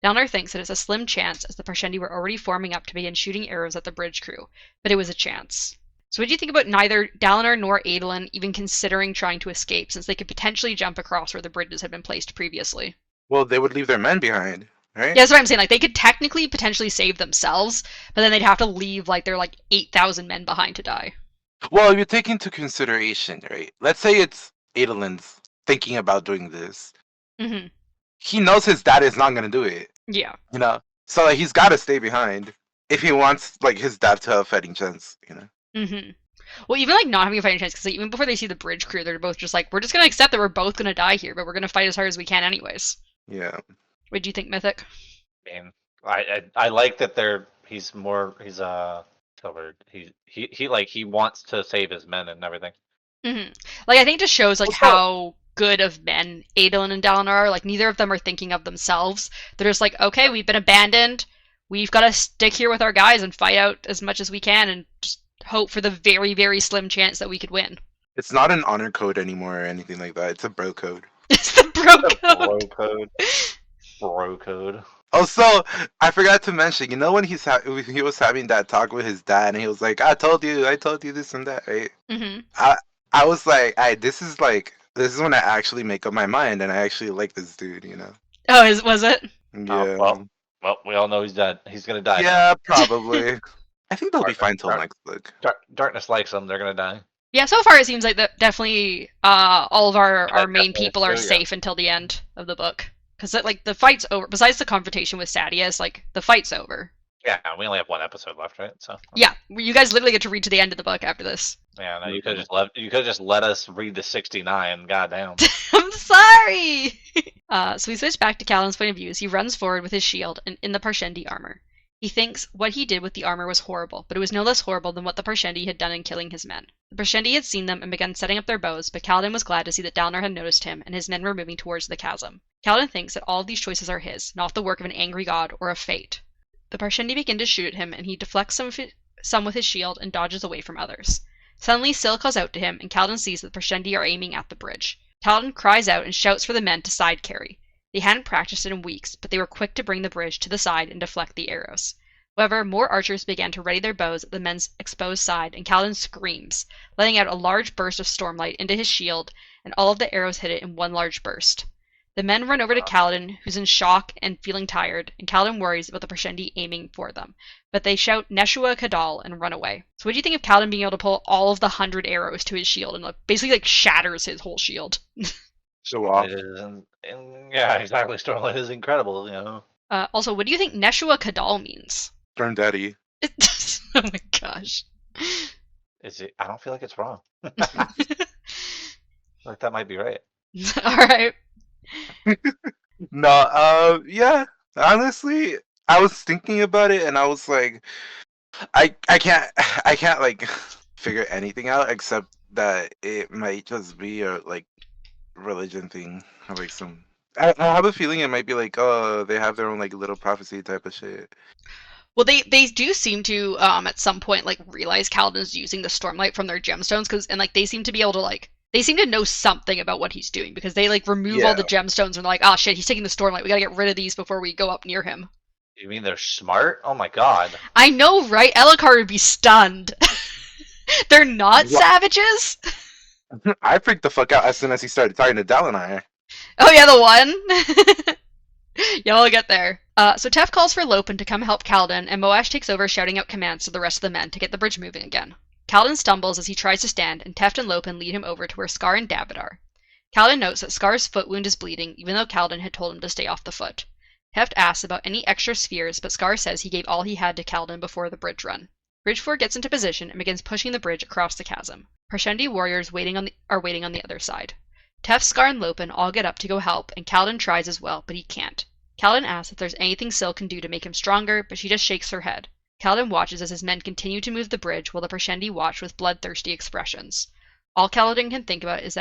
Speaker 2: Dalinar thinks that it's a slim chance, as the Parshendi were already forming up to begin shooting arrows at the bridge crew, but it was a chance. So what do you think about neither Dalinar nor Adolin even considering trying to escape, since they could potentially jump across where the bridges had been placed previously?
Speaker 4: Well, they would leave their men behind, right?
Speaker 2: Yeah, that's what I'm saying. Like, they could technically potentially save themselves, but then they'd have to leave, like, their, 8,000 men behind to die.
Speaker 4: Well, if you take into consideration, right? Let's say it's Adolin's thinking about doing this.
Speaker 2: Mm-hmm.
Speaker 4: He knows his dad is not going to do it.
Speaker 2: Yeah.
Speaker 4: You know? So, he's got to stay behind if he wants, his dad to have a fighting chance, you know?
Speaker 2: Mm-hmm. Well, even, not having a fighting chance, because even before they see the bridge crew, they're both just like, we're just going to accept that we're both going to die here, but we're going to fight as hard as we can anyways.
Speaker 4: Yeah.
Speaker 2: What do you think, Mythic?
Speaker 3: I mean, I like that he's he wants to save his men and everything.
Speaker 2: Mm-hmm. I think it just shows, how good of men Adolin and Dalinar are. Neither of them are thinking of themselves. They're just like, okay, we've been abandoned. We've got to stick here with our guys and fight out as much as we can and just hope for the very, very slim chance that we could win.
Speaker 4: It's not an honor code anymore or anything like that. It's a bro code.
Speaker 2: It's the bro code.
Speaker 3: Bro code.
Speaker 4: Also, I forgot to mention, when he was having that talk with his dad, and he was like, I told you this and that, right?
Speaker 2: Mm-hmm.
Speaker 4: I was like, this is when I actually make up my mind, and I actually like this dude,
Speaker 2: Oh, was it?
Speaker 4: Yeah.
Speaker 3: Well, we all know he's dead. He's gonna die.
Speaker 4: Yeah, probably. I think they'll be fine till next book.
Speaker 3: Darkness likes them. They're gonna die.
Speaker 2: Yeah, so far it seems like that definitely all of our main people are
Speaker 3: true,
Speaker 2: safe until the end of the book. Because the fight's over. Besides the confrontation with Sadeas, the fight's over.
Speaker 3: Yeah, we only have one episode left, right? So
Speaker 2: Yeah, you guys literally get to read to the end of the book after this.
Speaker 3: yeah, no, you could just left. You could just let us read the 69. Goddamn.
Speaker 2: I'm sorry! So we switch back to Callan's point of view as he runs forward with his shield and in the Parshendi armor. He thinks what he did with the armor was horrible, but it was no less horrible than what the Parshendi had done in killing his men. The Parshendi had seen them and begun setting up their bows, but Kaladin was glad to see that Dalnar had noticed him and his men were moving towards the chasm. Kaladin thinks that all of these choices are his, not the work of an angry god or of fate. The Parshendi begin to shoot at him, and he deflects some with his shield and dodges away from others. Suddenly, Syl calls out to him, and Kaladin sees that the Parshendi are aiming at the bridge. Kaladin cries out and shouts for the men to side carry. They hadn't practiced it in weeks, but they were quick to bring the bridge to the side and deflect the arrows. However, more archers began to ready their bows at the men's exposed side, and Kaladin screams, letting out a large burst of stormlight into his shield, and all of the arrows hit it in one large burst. The men run over to Kaladin, who's in shock and feeling tired, and Kaladin worries about the Parshendi aiming for them. But they shout Neshua Kadal and run away. So what do you think of Kaladin being able to pull all of the 100 arrows to his shield and basically shatters his whole shield?
Speaker 4: Show off.
Speaker 3: It is, and yeah, exactly. Stormlight is incredible, you know.
Speaker 2: Also, what do you think Neshua Kadal means?
Speaker 4: Turn daddy.
Speaker 2: Oh my gosh.
Speaker 3: Is it? I don't feel like it's wrong. Like that might be right.
Speaker 2: Alright.
Speaker 4: No, yeah. Honestly, I was thinking about it and I was like, I can't like figure anything out except that it might just be a like religion thing or like some. I have a feeling it might be like, oh, they have their own like little prophecy type of shit.
Speaker 2: Well, they do seem to at some point realize Kaladin's using the stormlight from their gemstones and they seem to be able to they seem to know something about what he's doing because they remove all the gemstones and they're like, oh shit, he's taking the stormlight. We gotta get rid of these before we go up near him.
Speaker 3: You mean they're smart? Oh my god.
Speaker 2: I know, right? Elhokar would be stunned. They're not savages.
Speaker 4: I freaked the fuck out as soon as he started talking to Dalinar.
Speaker 2: Oh yeah, the one. Yeah, we'll get there. So Tef calls for Lopen to come help Kaladin, and Moash takes over shouting out commands to the rest of the men to get the bridge moving again. Kaladin stumbles as he tries to stand, and Teft and Lopen lead him over to where Scar and David are. Kaladin notes that Scar's foot wound is bleeding, even though Kaladin had told him to stay off the foot. Teft asks about any extra spheres, but Scar says he gave all he had to Kaladin before the bridge run. Bridge 4 gets into position and begins pushing the bridge across the chasm. Parshendi warriors are waiting on the other side. Tef, Scar, and Lopen all get up to go help, and Kaladin tries as well, but he can't. Kaladin asks if there's anything Syl can do to make him stronger, but she just shakes her head. Kaladin watches as his men continue to move the bridge while the Parshendi watch with bloodthirsty expressions. All Kaladin can think about is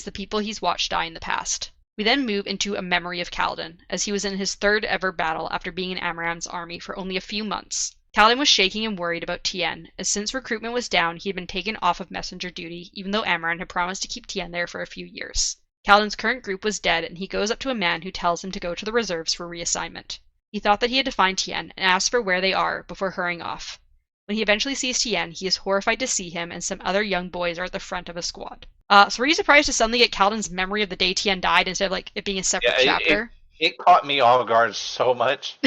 Speaker 2: the people he's watched die in the past. We then move into a memory of Kaladin, as he was in his third ever battle after being in Amaran's army for only a few months. Kaladin was shaking and worried about Tien, as since recruitment was down, he had been taken off of messenger duty, even though Amaran had promised to keep Tien there for a few years. Kaladin's current group was dead, and he goes up to a man who tells him to go to the reserves for reassignment. He thought that he had to find Tien, and asks for where they are before hurrying off. When he eventually sees Tien, he is horrified to see him, and some other young boys are at the front of a squad. So were you surprised to suddenly get Kaladin's memory of the day Tien died instead of it being a separate chapter?
Speaker 3: It caught me off guard so much.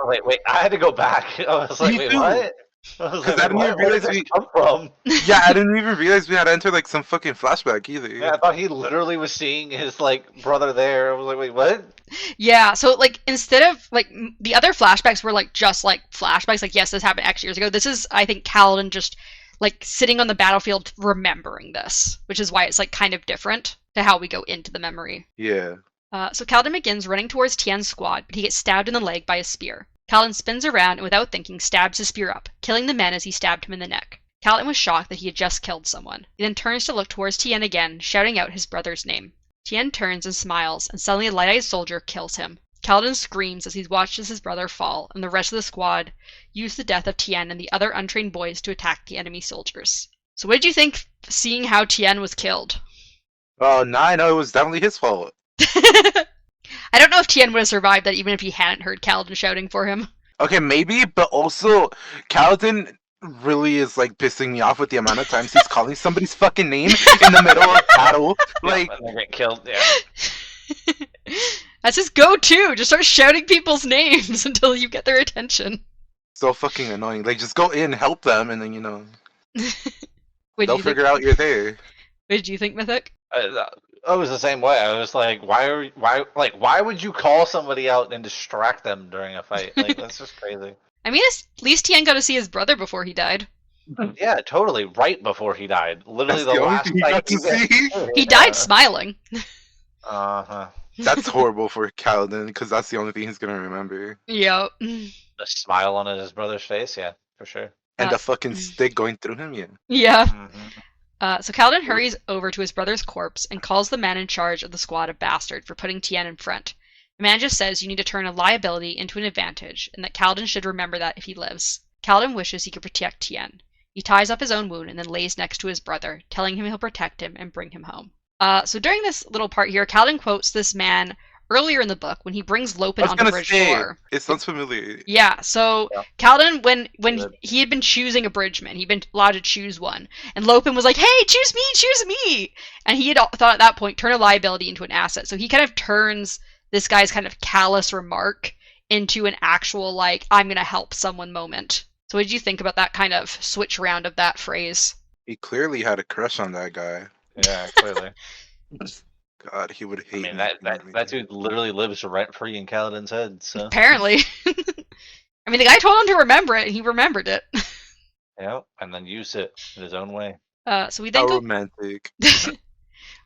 Speaker 3: Wait, I had to go back. I was like, wait, what?
Speaker 4: Because I didn't even realize
Speaker 3: we come from.
Speaker 4: Yeah, I didn't even realize we had to enter some fucking flashback either.
Speaker 3: Yeah, I thought he literally was seeing his brother there. I was like, wait, what?
Speaker 2: Yeah, so instead of the other flashbacks were just flashbacks, yes, this happened X years ago. This is, I think, Kaladin just sitting on the battlefield remembering this, which is why it's kind of different to how we go into the memory.
Speaker 4: Yeah.
Speaker 2: So Kaladin begins running towards Tien's squad, but he gets stabbed in the leg by a spear. Kaladin spins around and without thinking stabs his spear up, killing the men as he stabbed him in the neck. Kaladin was shocked that he had just killed someone. He then turns to look towards Tien again, shouting out his brother's name. Tien turns and smiles, and suddenly a light-eyed soldier kills him. Kaladin screams as he watches his brother fall, and the rest of the squad use the death of Tien and the other untrained boys to attack the enemy soldiers. So what did you think seeing how Tien was killed?
Speaker 4: Oh, now I know it was definitely his fault.
Speaker 2: I don't know if Tien would have survived that even if he hadn't heard Kaladin shouting for him.
Speaker 4: Okay, maybe, but also, Kaladin really is pissing me off with the amount of times he's calling somebody's fucking name in the middle of battle.
Speaker 3: And they get killed, yeah.
Speaker 2: That's his go-to! Just start shouting people's names until you get their attention.
Speaker 4: So fucking annoying. Just go in, help them, and then, they'll figure out you're there.
Speaker 2: What did you think, Mythic?
Speaker 3: I was the same way. I was like, why would you call somebody out and distract them during a fight? That's just crazy.
Speaker 2: I mean, at least Tien got to see his brother before he died.
Speaker 3: Yeah, totally. Right before he died, literally
Speaker 4: That's the only
Speaker 3: last
Speaker 4: thing he
Speaker 3: fight
Speaker 4: got to
Speaker 3: he did.
Speaker 4: see.
Speaker 2: He died smiling.
Speaker 3: Uh-huh.
Speaker 4: That's horrible for Kaladin because that's the only thing he's gonna remember.
Speaker 2: Yep.
Speaker 3: The smile on his brother's face, yeah, for sure.
Speaker 4: And
Speaker 2: Uh,
Speaker 4: the fucking stick going through him, yeah.
Speaker 2: Yeah.
Speaker 3: Mhm.
Speaker 2: So Kaladin hurries over to his brother's corpse and calls the man in charge of the squad a bastard for putting Tien in front. The man just says you need to turn a liability into an advantage, and that Kaladin should remember that if he lives. Kaladin wishes he could protect Tien. He ties up his own wound and then lays next to his brother, telling him he'll protect him and bring him home. So during this little part here, Kaladin quotes this man earlier in the book when he brings
Speaker 4: I
Speaker 2: Lopin
Speaker 4: was
Speaker 2: onto
Speaker 4: gonna
Speaker 2: bridge
Speaker 4: say,
Speaker 2: 4.
Speaker 4: it sounds familiar.
Speaker 2: Yeah, so
Speaker 3: Yeah.
Speaker 2: Kaladin, when
Speaker 3: Good.
Speaker 2: he had been choosing a bridgeman, he'd been allowed to choose one, and Lopin was like, "Hey, choose me!" And he had thought at that point, turn a liability into an asset. So he kind of turns this guy's kind of callous remark into an actual, like, I'm gonna help someone moment. So what did you think about that kind of switch around of that phrase?
Speaker 4: He clearly had a crush on that guy.
Speaker 3: Yeah, clearly.
Speaker 4: God, he would
Speaker 3: I
Speaker 4: hate
Speaker 3: mean,
Speaker 4: me.
Speaker 3: that dude literally lives rent free in Kaladin's head. So
Speaker 2: Apparently. I mean, the guy told him to remember it, and he remembered it.
Speaker 3: yeah, and then use it in his own way.
Speaker 2: So we
Speaker 4: How
Speaker 2: then go
Speaker 4: romantic.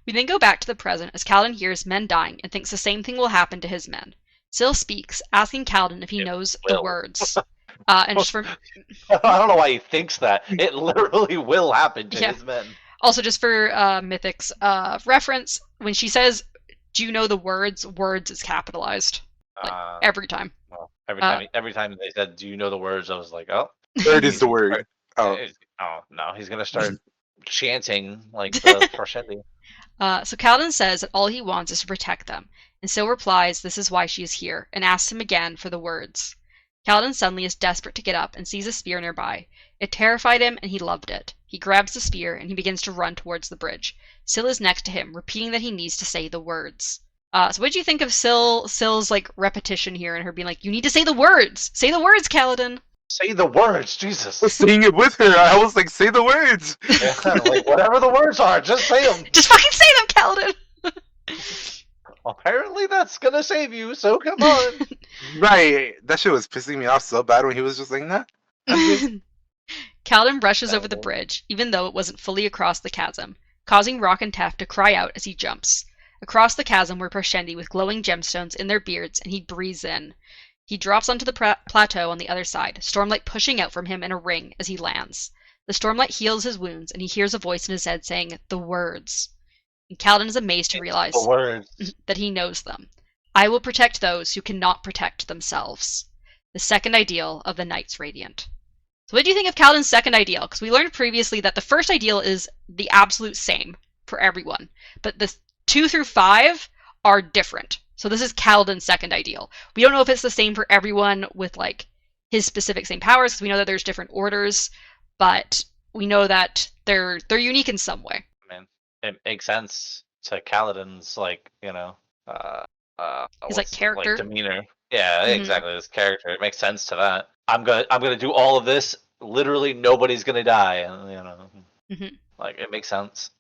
Speaker 2: We then go back to the present as Kaladin hears men dying and thinks the same thing will happen to his men. Syl speaks, asking Kaladin if he
Speaker 3: It
Speaker 2: knows the
Speaker 3: will.
Speaker 2: words. And just for
Speaker 3: I don't know why he thinks that. It literally will happen to
Speaker 2: Yeah.
Speaker 3: his men.
Speaker 2: also just for Mythic's reference, when she says, "Do you know the words?" Words is capitalized every time.
Speaker 3: Well, every time they said, "Do you know the words?" I was like, "Oh,
Speaker 4: Word is the word. Oh,
Speaker 3: oh no, he's gonna start chanting like the Parshendi."
Speaker 2: So Kaladin says that all he wants is to protect them, and Syl replies this is why she is here, and asks him again for the words. Kaladin suddenly is desperate to get up and sees a spear nearby. It terrified him, and he loved it. He grabs the spear, and he begins to run towards the bridge. Syl is next to him, repeating that he needs to say the words. So what do you think of Syl's like repetition here, and her being like, "You need to say the words! Say the words, Kaladin!"
Speaker 3: Say the words, Jesus.
Speaker 4: I was saying it with her. I was like, say the words.
Speaker 3: Yeah, like whatever the words are, just say them.
Speaker 2: Just fucking say them, Kaladin!
Speaker 3: Apparently, that's gonna save you. So come on.
Speaker 4: Right. That shit was pissing me off so bad when he was just like, nah.
Speaker 2: Kaladin rushes over the bridge, even though it wasn't fully across the chasm, causing Rock and Teft to cry out as he jumps. Across the chasm were Parshendi with glowing gemstones in their beards, and he breathes in. He drops onto the plateau on the other side, Stormlight pushing out from him in a ring as he lands. The Stormlight heals his wounds, and he hears a voice in his head saying, "The words." And Kaladin is amazed to realize
Speaker 3: The words.
Speaker 2: that he knows them. I will protect those who cannot protect themselves. The second ideal of the Knights Radiant. So what do you think of Kaladin's second ideal? Because we learned previously that the first ideal is the absolute same for everyone, but the 2 through 5 are different. So this is Kaladin's second ideal. We don't know if it's the same for everyone with like his specific same powers, because we know that there's different orders, but we know that they're unique in some way.
Speaker 3: I mean, it makes sense to Kaladin's like
Speaker 2: His like character.
Speaker 3: like demeanor. Yeah,
Speaker 2: Mhm.
Speaker 3: exactly. His character. It makes sense to that. I'm gonna do all of this. Literally, nobody's gonna die, and
Speaker 2: Mhm.
Speaker 3: like it makes sense.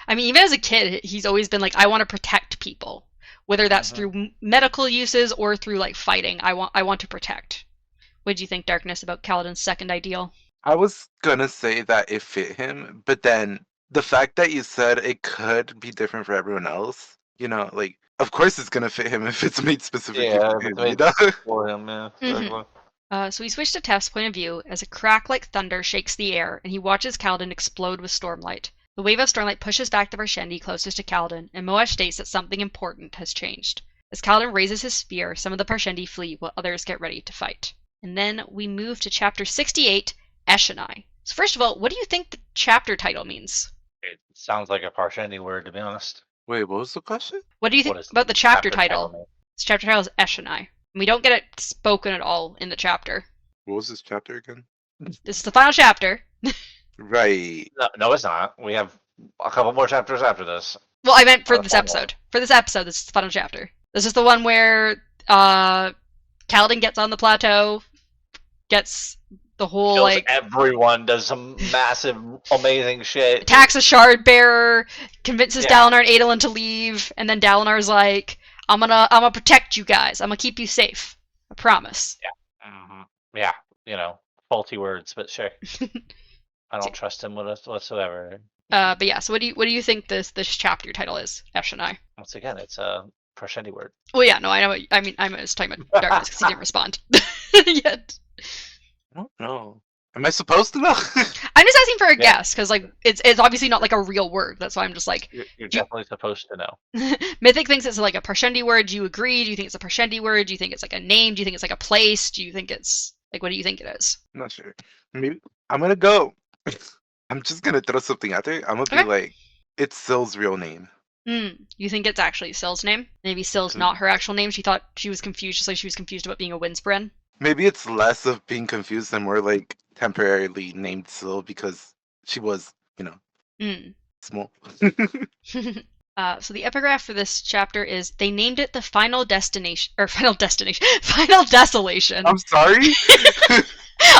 Speaker 2: I mean, even as a kid, he's always been like, I want to protect people, whether that's
Speaker 3: Mhm.
Speaker 2: through medical uses or through like fighting. I want to protect. What did you think, Darkness, about Kaladin's second ideal?
Speaker 4: I was gonna say that it fit him, but then the fact that you said it could be different for everyone else, like, of course it's gonna fit him if it's made specifically
Speaker 3: Yeah,
Speaker 4: for
Speaker 3: if
Speaker 4: him,
Speaker 3: it's made for him. Yeah.
Speaker 2: Mhm. So we switch to Teft's point of view as a crack like thunder shakes the air, and he watches Kaladin explode with Stormlight. The wave of Stormlight pushes back the Parshendi closest to Kaladin, and Moash states that something important has changed. As Kaladin raises his spear, some of the Parshendi flee while others get ready to fight. And then we move to chapter 68, Eshonai. So first of all, what do you think the chapter title means?
Speaker 3: It sounds like a Parshendi word, to be honest.
Speaker 4: Wait, what was the question?
Speaker 2: What do you think
Speaker 3: What is
Speaker 2: about the chapter title?
Speaker 3: mean?
Speaker 2: This chapter title is Eshonai. And we don't get it spoken at all in the chapter.
Speaker 4: What was this chapter again?
Speaker 2: This is the final chapter.
Speaker 4: Right.
Speaker 3: No, it's not. We have a couple more chapters after this.
Speaker 2: Well, I meant for
Speaker 3: Oh,
Speaker 2: this
Speaker 3: final.
Speaker 2: episode. For this episode, this is the final chapter. This is the one where Kaladin gets on the plateau, gets the whole
Speaker 3: Kills
Speaker 2: like
Speaker 3: everyone, does some massive, amazing shit.
Speaker 2: attacks a Shardbearer, convinces
Speaker 3: Yeah.
Speaker 2: Dalinar and Adolin to leave, and then Dalinar's like, I'm gonna protect you guys. I'm gonna keep you safe. I promise.
Speaker 3: Mhm. Yeah, faulty words, but sure. I don't trust him whatsoever.
Speaker 2: But yeah, so what do you think this chapter title is, Ash and I?
Speaker 3: Once again, it's a Parshendi word.
Speaker 2: Well, yeah, no, I know. I mean, I was talking about darkness because he didn't respond yet.
Speaker 4: I don't know. Am I supposed to know?
Speaker 2: I'm just asking for a
Speaker 3: Yeah.
Speaker 2: guess because like it's obviously not like a real word. That's why I'm just like
Speaker 3: You're definitely supposed to know.
Speaker 2: Mythic thinks it's like a Parshendi word. Do you agree? Do you think it's a Parshendi word? Do you think it's like a name? Do you think it's like a place? Do you think it's like what do you think it is?
Speaker 4: I'm not sure. Maybe I'm gonna go. I'm just gonna throw something out there. I'm gonna be
Speaker 2: Okay.
Speaker 4: like, it's Syl's real name.
Speaker 2: You think it's actually Syl's name? Maybe Syl's not her actual name. She thought she was confused, just like she was confused about being a Windspren.
Speaker 4: Maybe it's less of being confused and more like temporarily named Syl because she was, small.
Speaker 2: So the epigraph for this chapter is they named it the final desolation.
Speaker 4: I'm sorry.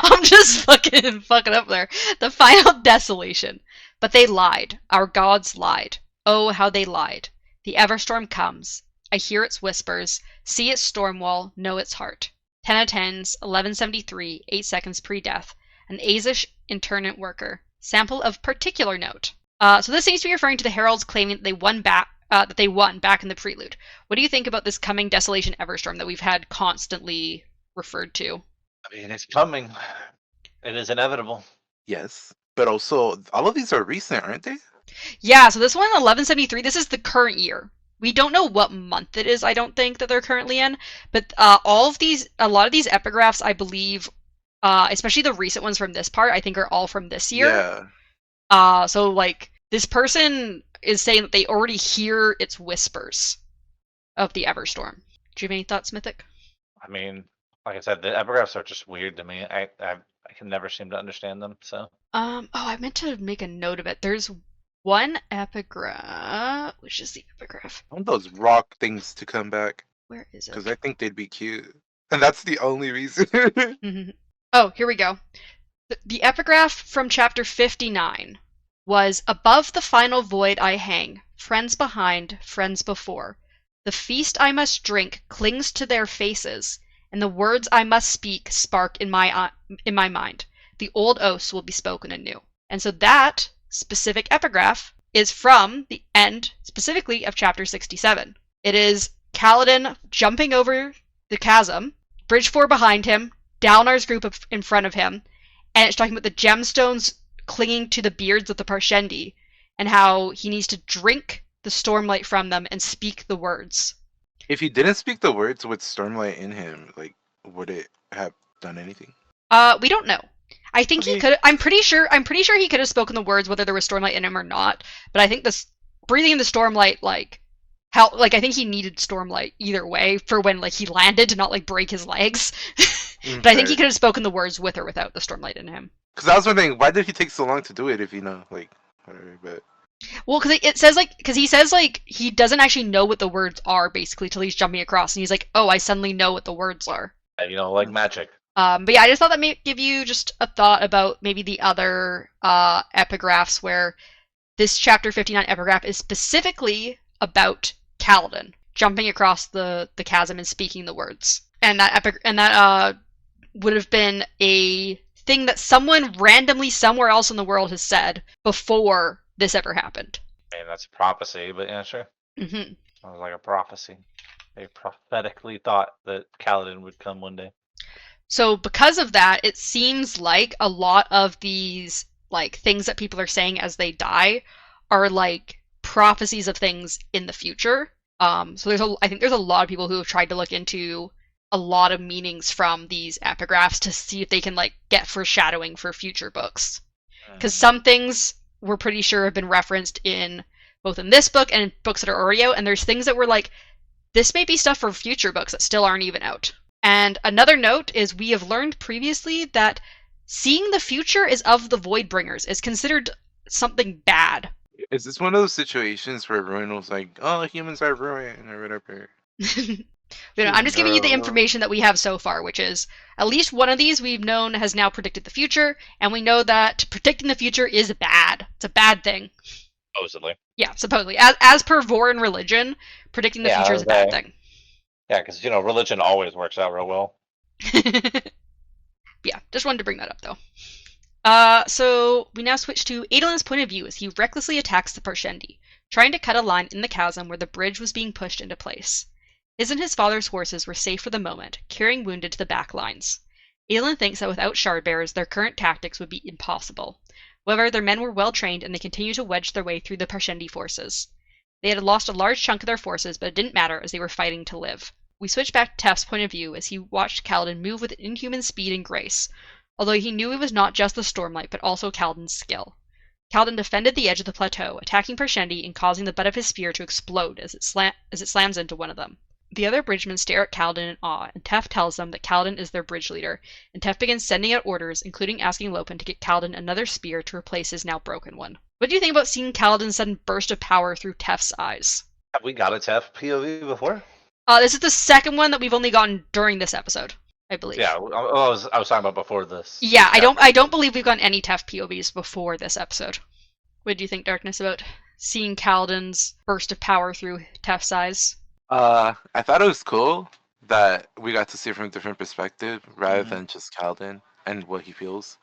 Speaker 2: I'm just fucking up there. The final desolation. But they lied. Our gods lied. Oh, how they lied. The Everstorm comes. I hear its whispers, see its storm wall, know its heart. 10 of 10s, 1173, 8 seconds pre-death. An Azish internment worker. Sample of particular note. So this seems to be referring to the heralds claiming that they won back in the prelude. What do you think about this coming Desolation Everstorm that we've had constantly referred to?
Speaker 3: I mean, it's coming. It is inevitable.
Speaker 4: Yes, but also all of these are recent, aren't they?
Speaker 2: Yeah, so this one, 1173, this is the current year. We don't know what month it is, I don't think, that they're currently in, but a lot of these epigraphs, I believe, especially the recent ones from this part, I think are all from this year.
Speaker 4: Yeah.
Speaker 2: So, like, this person is saying that they already hear its whispers of the Everstorm. Do you have any thoughts, Mythic?
Speaker 3: I mean, like I said, the epigraphs are just weird to me. I can never seem to understand them. So
Speaker 2: I meant to make a note of it. There's one epigraph. Which is the epigraph?
Speaker 4: I want those rock things to come back
Speaker 2: Where is it?
Speaker 4: because I think they'd be cute, and that's the only reason.
Speaker 2: Oh, here we go. The epigraph from chapter 59 was, above the final void I hang, friends behind, friends before. The feast I must drink clings to their faces, and the words I must speak spark in my mind. The old oaths will be spoken anew. And so that specific epigraph is from the end, specifically, of chapter 67. It is Kaladin jumping over the chasm, Bridge 4 behind him, Dalnar's group in front of him, and it's talking about the gemstones clinging to the beards of the Parshendi, and how he needs to drink the stormlight from them and speak the words.
Speaker 4: If he didn't speak the words with Stormlight in him, like, would it have done anything?
Speaker 2: We don't know. I think he could. I'm pretty sure he could have spoken the words whether there was stormlight in him or not. But I think this breathing in the stormlight, I think he needed stormlight either way for when he landed to not break his legs. But I think he could have spoken the words with or without the stormlight in him.
Speaker 4: Because I was wondering, why did he take so long to do it if whatever, but...
Speaker 2: Well, because he says he doesn't actually know what the words are basically till he's jumping across, and he's like, oh, I suddenly know what the words are.
Speaker 3: Like magic.
Speaker 2: But yeah, I just thought that may give you just a thought about maybe the other epigraphs where this chapter 59 epigraph is specifically about Kaladin jumping across the chasm and speaking the words. And that would have been a thing that someone randomly somewhere else in the world has said before this ever happened.
Speaker 3: I mean, that's a prophecy, but yeah, sure.
Speaker 2: Mm-hmm.
Speaker 3: It was like a prophecy. They prophetically thought that Kaladin would come one day.
Speaker 2: So because of that, it seems like a lot of these things that people are saying as they die are prophecies of things in the future. So I think there's a lot of people who have tried to look into a lot of meanings from these epigraphs to see if they can get foreshadowing for future books. Because some things we're pretty sure have been referenced in both in this book and in books that are already out, and there's things that were this may be stuff for future books that still aren't even out. And another note is we have learned previously that seeing the future is of the Voidbringers is considered something bad.
Speaker 4: Is this one of those situations where everyone was like, oh, humans are ruined or whatever?
Speaker 2: I'm just giving you the information that we have so far, which is at least one of these we've known has now predicted the future, and we know that predicting the future is bad. It's a bad thing.
Speaker 3: Supposedly.
Speaker 2: Yeah, supposedly. As per Vorin religion, predicting the future is a bad thing.
Speaker 3: Yeah, because religion always works out real well.
Speaker 2: Yeah, just wanted to bring that up though. So we now switch to Adolin's point of view as he recklessly attacks the Parshendi, trying to cut a line in the chasm where the bridge was being pushed into place. His and his father's horses were safe for the moment, carrying wounded to the back lines. Adolin thinks that without Shardbearers, their current tactics would be impossible. However, their men were well trained and they continued to wedge their way through the Parshendi forces. They had lost a large chunk of their forces, but it didn't matter as they were fighting to live. We switch back to Tef's point of view as he watched Kaladin move with inhuman speed and grace, although he knew it was not just the Stormlight but also Kaladin's skill. Kaladin defended the edge of the plateau, attacking Parshendi and causing the butt of his spear to explode as it slams into one of them. The other bridgemen stare at Kaladin in awe, and Tef tells them that Kaladin is their bridge leader, and Tef begins sending out orders, including asking Lopen to get Kaladin another spear to replace his now broken one. What do you think about seeing Kaladin's sudden burst of power through Tef's eyes?
Speaker 3: Have we got a TF POV before?
Speaker 2: This is the second one that we've only gotten during this episode, I believe.
Speaker 3: Yeah, I was talking about before this.
Speaker 2: Yeah, I don't believe we've gotten any Tef POVs before this episode. What do you think, Darkness, about seeing Kaladin's burst of power through Tef's eyes?
Speaker 4: I thought it was cool that we got to see it from a different perspective rather than just Kaladin and what he feels.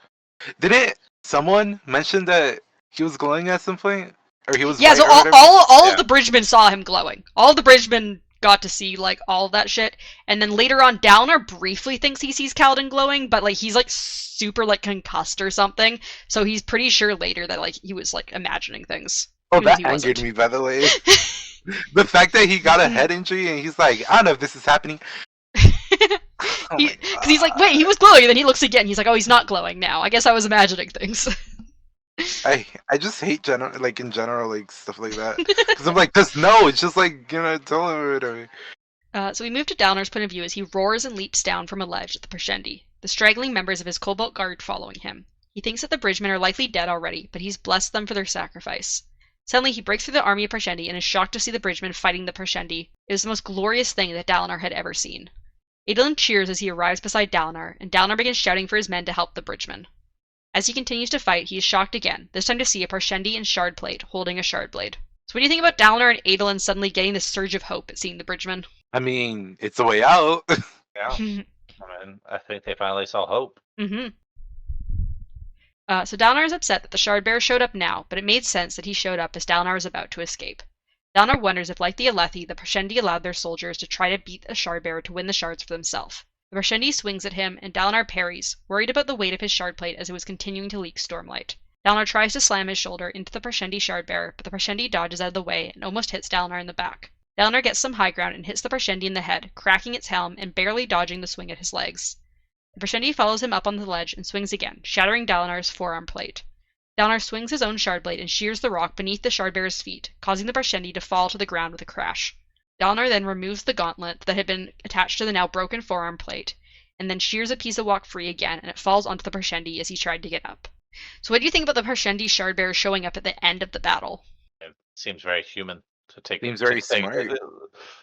Speaker 4: Didn't someone mention that he was glowing at some point? Or he was
Speaker 2: Yeah, so
Speaker 4: white or
Speaker 2: all
Speaker 4: Yeah.
Speaker 2: of the bridgemen saw him glowing. All of the bridgemen got to see like all of that shit, and then later on, Dalinar briefly thinks he sees Kaladin glowing, but like he's like super like concussed or something, so he's pretty sure later that like he was like imagining things.
Speaker 4: Oh,
Speaker 2: even if
Speaker 4: that
Speaker 2: he
Speaker 4: angered
Speaker 2: wasn't.
Speaker 4: me, by the way. The fact that he got a head injury and he's like, I don't know if this is happening. Oh my
Speaker 2: Because he's like, wait, he was glowing, and then he looks again. He's like, oh, he's not glowing now. I guess I was imagining things.
Speaker 4: I just hate in general like stuff like that because I'm like, just no, it's just like tell him or whatever.
Speaker 2: So we move to Dalinar's point of view as he roars and leaps down from a ledge at the Parshendi, the straggling members of his Cobalt Guard following him. He thinks that the bridgemen are likely dead already, but he's blessed them for their sacrifice. Suddenly, he breaks through the army of Parshendi and is shocked to see the bridgemen fighting the Parshendi. It was the most glorious thing that Dalinar had ever seen. Adolin cheers as he arrives beside Dalinar, and Dalinar begins shouting for his men to help the bridgemen. As he continues to fight, he is shocked again, this time to see a Parshendi in Shardplate holding a Shardblade. So what do you think about Dalinar and Adolin suddenly getting this surge of hope at seeing the bridgemen?
Speaker 4: I mean, it's a way out.
Speaker 3: Yeah. I mean, I think they finally saw hope.
Speaker 2: Mm-hmm. So Dalinar is upset that the Shardbearer showed up now, but it made sense that he showed up as Dalinar was about to escape. Dalinar wonders if, like the Alethi, the Parshendi allowed their soldiers to try to beat the Shardbearer to win the shards for themselves. The Parshendi swings at him, and Dalinar parries, worried about the weight of his shardplate as it was continuing to leak stormlight. Dalinar tries to slam his shoulder into the Parshendi Shardbearer, but the Parshendi dodges out of the way and almost hits Dalinar in the back. Dalinar gets some high ground and hits the Parshendi in the head, cracking its helm and barely dodging the swing at his legs. The Parshendi follows him up on the ledge and swings again, shattering Dalinar's forearm plate. Dalinar swings his own shardblade and shears the rock beneath the Shardbearer's feet, causing the Parshendi to fall to the ground with a crash. Dalinar then removes the gauntlet that had been attached to the now broken forearm plate, and then shears a piece of rock free again, and it falls onto the Parshendi as he tried to get up. So what do you think about the Parshendi Shardbearer showing up at the end of the battle?
Speaker 3: It seems very human to take.
Speaker 4: Seems very smart.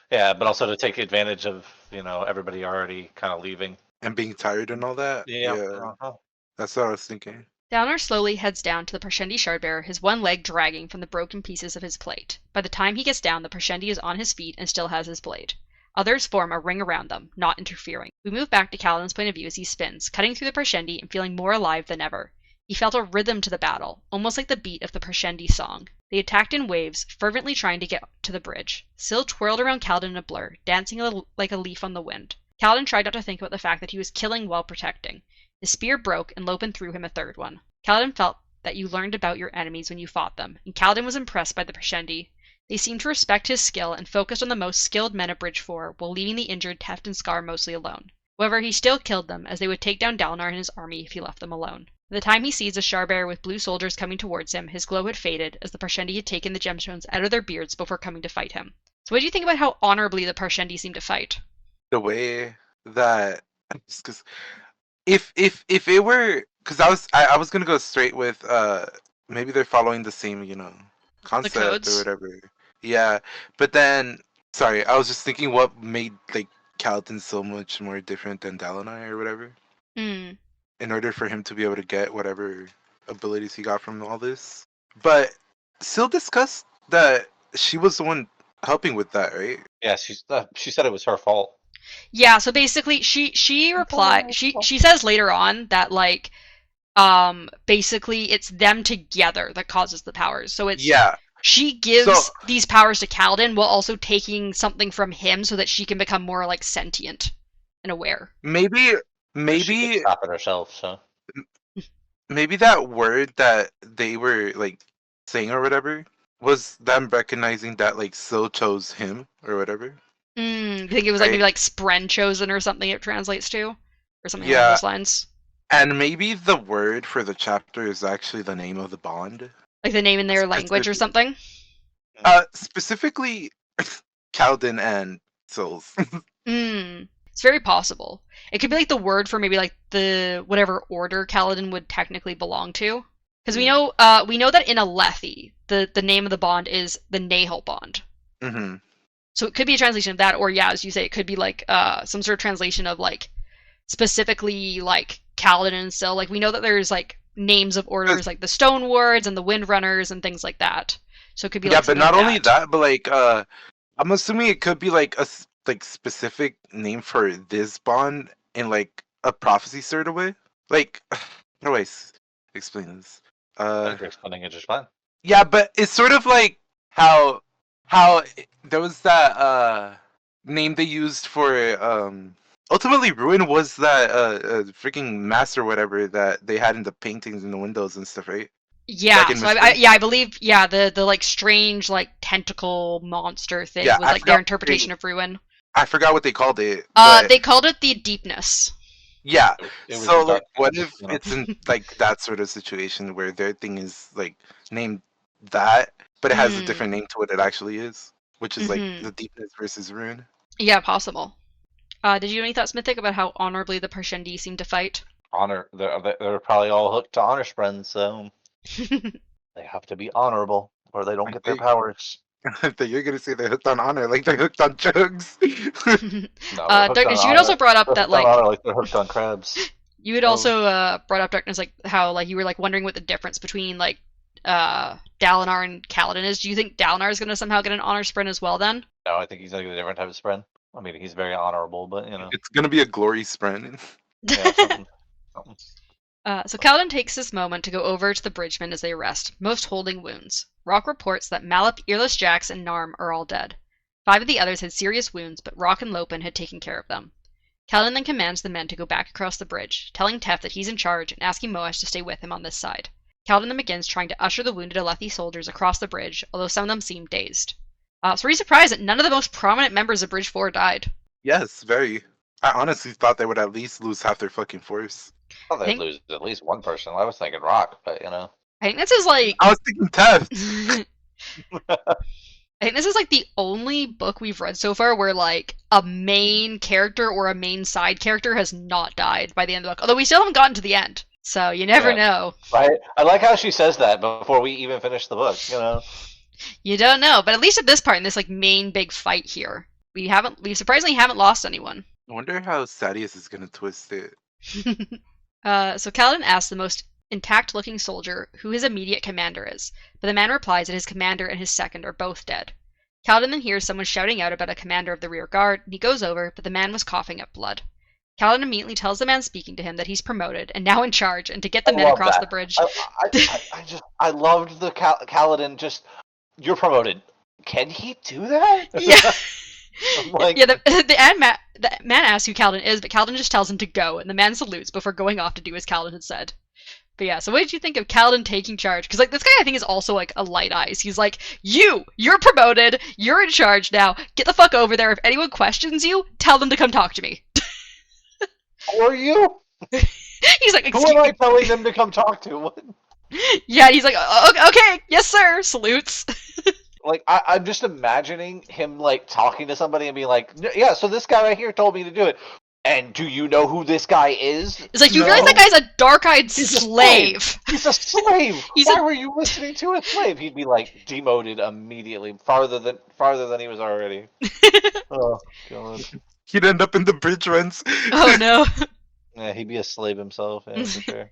Speaker 3: Yeah, but also to take advantage of everybody already kind of leaving.
Speaker 4: And being tired and all that.
Speaker 3: Yeah.
Speaker 4: That's what I was thinking.
Speaker 2: Dalinar slowly heads down to the Parshendi Shardbearer, his one leg dragging from the broken pieces of his plate. By the time he gets down, the Parshendi is on his feet and still has his blade. Others form a ring around them, not interfering. We move back to Kaladin's point of view as he spins, cutting through the Parshendi and feeling more alive than ever. He felt a rhythm to the battle, almost like the beat of the Parshendi song. They attacked in waves, fervently trying to get to the bridge. Syl twirled around Kaladin in a blur, dancing like a leaf on the wind. Kaladin tried not to think about the fact that he was killing while protecting. His spear broke, and Lopen threw him a third one. Kaladin felt that you learned about your enemies when you fought them, and Kaladin was impressed by the Parshendi. They seemed to respect his skill and focused on the most skilled men of Bridge 4, while leaving the injured Teft and Scar mostly alone. However, he still killed them, as they would take down Dalinar and his army if he left them alone. By the time he sees a Shardbearer with blue soldiers coming towards him, his glow had faded, as the Parshendi had taken the gemstones out of their beards before coming to fight him. So what do you think about how honorably the Parshendi seemed to fight?
Speaker 4: The way that, because if it were, because I was gonna go straight with maybe they're following the same concept
Speaker 2: codes?
Speaker 4: or whatever. Yeah, but then sorry, I was just thinking what made like Kaladin so much more different than Dalinar or whatever. In order for him to be able to get whatever abilities he got from all this. But Syl discussed that she was the one helping with that, right?
Speaker 3: Yeah, she said it was her fault.
Speaker 2: Yeah, so basically she says later on that like basically it's them together that causes the powers. So it's
Speaker 4: Yeah.
Speaker 2: she
Speaker 4: So
Speaker 2: gives these powers to Kaladin while also taking something from him so that she can become more like sentient and aware.
Speaker 4: maybe
Speaker 3: She can
Speaker 4: maybe
Speaker 3: stop it herself. So
Speaker 4: maybe that word that they were like saying or whatever was them recognizing that like Sil chose him or whatever.
Speaker 2: I think it was like
Speaker 4: Right?
Speaker 2: maybe like Spren chosen or something it translates to, or something along
Speaker 4: Yeah,
Speaker 2: those lines.
Speaker 4: and maybe the word for the chapter is actually the name of the bond.
Speaker 2: Like the name in their language or something.
Speaker 4: Specifically Kaladin and Sil's.
Speaker 2: It's very possible. It could be like the word for maybe like the whatever order Kaladin would technically belong to. Because we know that in Alethi, the name of the bond is the Nahal bond.
Speaker 4: Mm-hmm.
Speaker 2: So it could be a translation of that, or yeah, as you say, it could be like some sort of translation of like specifically like Kaladin and Sil. Like we know that there's like names of orders like the Stone Wards and the Wind Runners and things like that. So it could be
Speaker 4: Yeah,
Speaker 2: like
Speaker 4: but
Speaker 2: something
Speaker 4: not
Speaker 2: like
Speaker 4: only that, but like I'm assuming it could be like a like specific name for this bond in like a prophecy sort of way. Like how do I explain this?
Speaker 3: I think you're explaining it just fine.
Speaker 4: Yeah, but it's sort of like how there was that name they used for ultimately Ruin was that freaking mask or whatever that they had in the paintings in the windows and stuff, right? Back
Speaker 2: Yeah,
Speaker 4: in
Speaker 2: so
Speaker 4: Mistborn?
Speaker 2: I believe the like strange like tentacle monster thing
Speaker 4: Yeah,
Speaker 2: was
Speaker 4: I
Speaker 2: like their
Speaker 4: forgot
Speaker 2: interpretation of Ruin.
Speaker 4: I forgot what they called it, but
Speaker 2: They called it the Deepness.
Speaker 4: yeah.
Speaker 3: It was
Speaker 4: So
Speaker 3: the
Speaker 4: like, what
Speaker 3: darkness,
Speaker 4: if
Speaker 3: you know?
Speaker 4: it's in like that sort of situation where their thing is like named that, but it has a different name to what it actually is, which is like
Speaker 2: Mm-hmm.
Speaker 4: the deepness versus ruin.
Speaker 2: Yeah, possible. Did you have any thoughts, Mythic, about how honorably the Parshendi seem to fight?
Speaker 3: Honor. They're probably all hooked to honor spren, so they have to be honorable, or they don't
Speaker 4: I
Speaker 3: get their
Speaker 4: think
Speaker 3: powers.
Speaker 4: that you're gonna say they're hooked on honor, like they're hooked on drugs.
Speaker 3: No, they're hooked on
Speaker 2: Darkness, you had also
Speaker 3: honor.
Speaker 2: brought up
Speaker 3: They're
Speaker 2: that
Speaker 3: hooked on
Speaker 2: like
Speaker 3: honor like they're hooked on crabs.
Speaker 2: you had
Speaker 4: Oh.
Speaker 2: also brought up Darkness like how like you were like wondering what the difference between like Dalinar and Kaladin is. Do you think Dalinar is gonna somehow get an honor sprint as well then?
Speaker 3: No, I think he's gonna get a different type of spren. I mean, he's very honorable, but you know,
Speaker 4: It's gonna be a glory sprint.
Speaker 3: yeah, something. something.
Speaker 2: So Kaladin takes this moment to go over to the bridgemen as they rest, most holding wounds. Rock reports that Malip, Earless Jax, and Narm are all dead. 5 of the others had serious wounds, but Rock and Lopen had taken care of them. Kaladin then commands the men to go back across the bridge, telling Tef that he's in charge and asking Moash to stay with him on this side. Kaladin then begins trying to usher the wounded Alethi soldiers across the bridge, although some of them seemed dazed. So we're surprised that none of the most prominent members of Bridge 4 died.
Speaker 4: Yes, very. I honestly thought they would at least lose half their fucking force.
Speaker 3: I thought
Speaker 2: I
Speaker 3: they'd
Speaker 2: think-
Speaker 3: lose at least one person. I was thinking Rock, but you know.
Speaker 2: I think this is like
Speaker 4: I was thinking Teft.
Speaker 2: I think this is like the only book we've read so far where like a main character or a main side character has not died by the end of the book. Although we still haven't gotten to the end. So you never know.
Speaker 3: Right? I like how she says that before we even finish the book, you know?
Speaker 2: You don't know. But at least at this part in this like main big fight here, we surprisingly haven't lost anyone.
Speaker 4: I wonder how Sadius is gonna twist it.
Speaker 2: So Kaladin asks the most intact looking soldier who his immediate commander is, but the man replies that his commander and his second are both dead. Kaladin then hears someone shouting out about a commander of the rear guard, and he goes over, but the man was coughing up blood. Kaladin immediately tells the man speaking to him that he's promoted and now in charge, and to get the
Speaker 3: I
Speaker 2: men
Speaker 3: love
Speaker 2: across
Speaker 3: that.
Speaker 2: the bridge.
Speaker 3: I loved the Kaladin just, you're promoted. Can he do that?
Speaker 2: Yeah.
Speaker 3: I'm like,
Speaker 2: Yeah, the man asks who Kaladin is, but Kaladin just tells him to go, and the man salutes before going off to do as Kaladin had said. But yeah, so what did you think of Kaladin taking charge? Because like this guy I think is also like a light eyes. He's like, you're promoted, you're in charge now, get the fuck over there. If anyone questions you, tell them to come talk to me.
Speaker 3: who are you?
Speaker 2: He's like,
Speaker 3: Who
Speaker 2: excuse
Speaker 3: am I
Speaker 2: me.
Speaker 3: telling them to come talk to? What?
Speaker 2: Yeah, he's like, okay, yes sir, salutes.
Speaker 3: Like, I'm just imagining him, like, talking to somebody and being like, yeah, so this guy right here told me to do it. And do you know who this guy is?
Speaker 2: It's like, you
Speaker 3: No.
Speaker 2: realize that guy's a dark-eyed
Speaker 3: He's a
Speaker 2: slave.
Speaker 3: He's a slave.
Speaker 2: He's
Speaker 3: Why
Speaker 2: a-
Speaker 3: were you listening to a slave? He'd be, like, demoted immediately, farther than he was already. Oh, God.
Speaker 4: He'd end up in the bridge runs.
Speaker 2: Oh no.
Speaker 3: Yeah, he'd be a slave himself, yeah, for sure.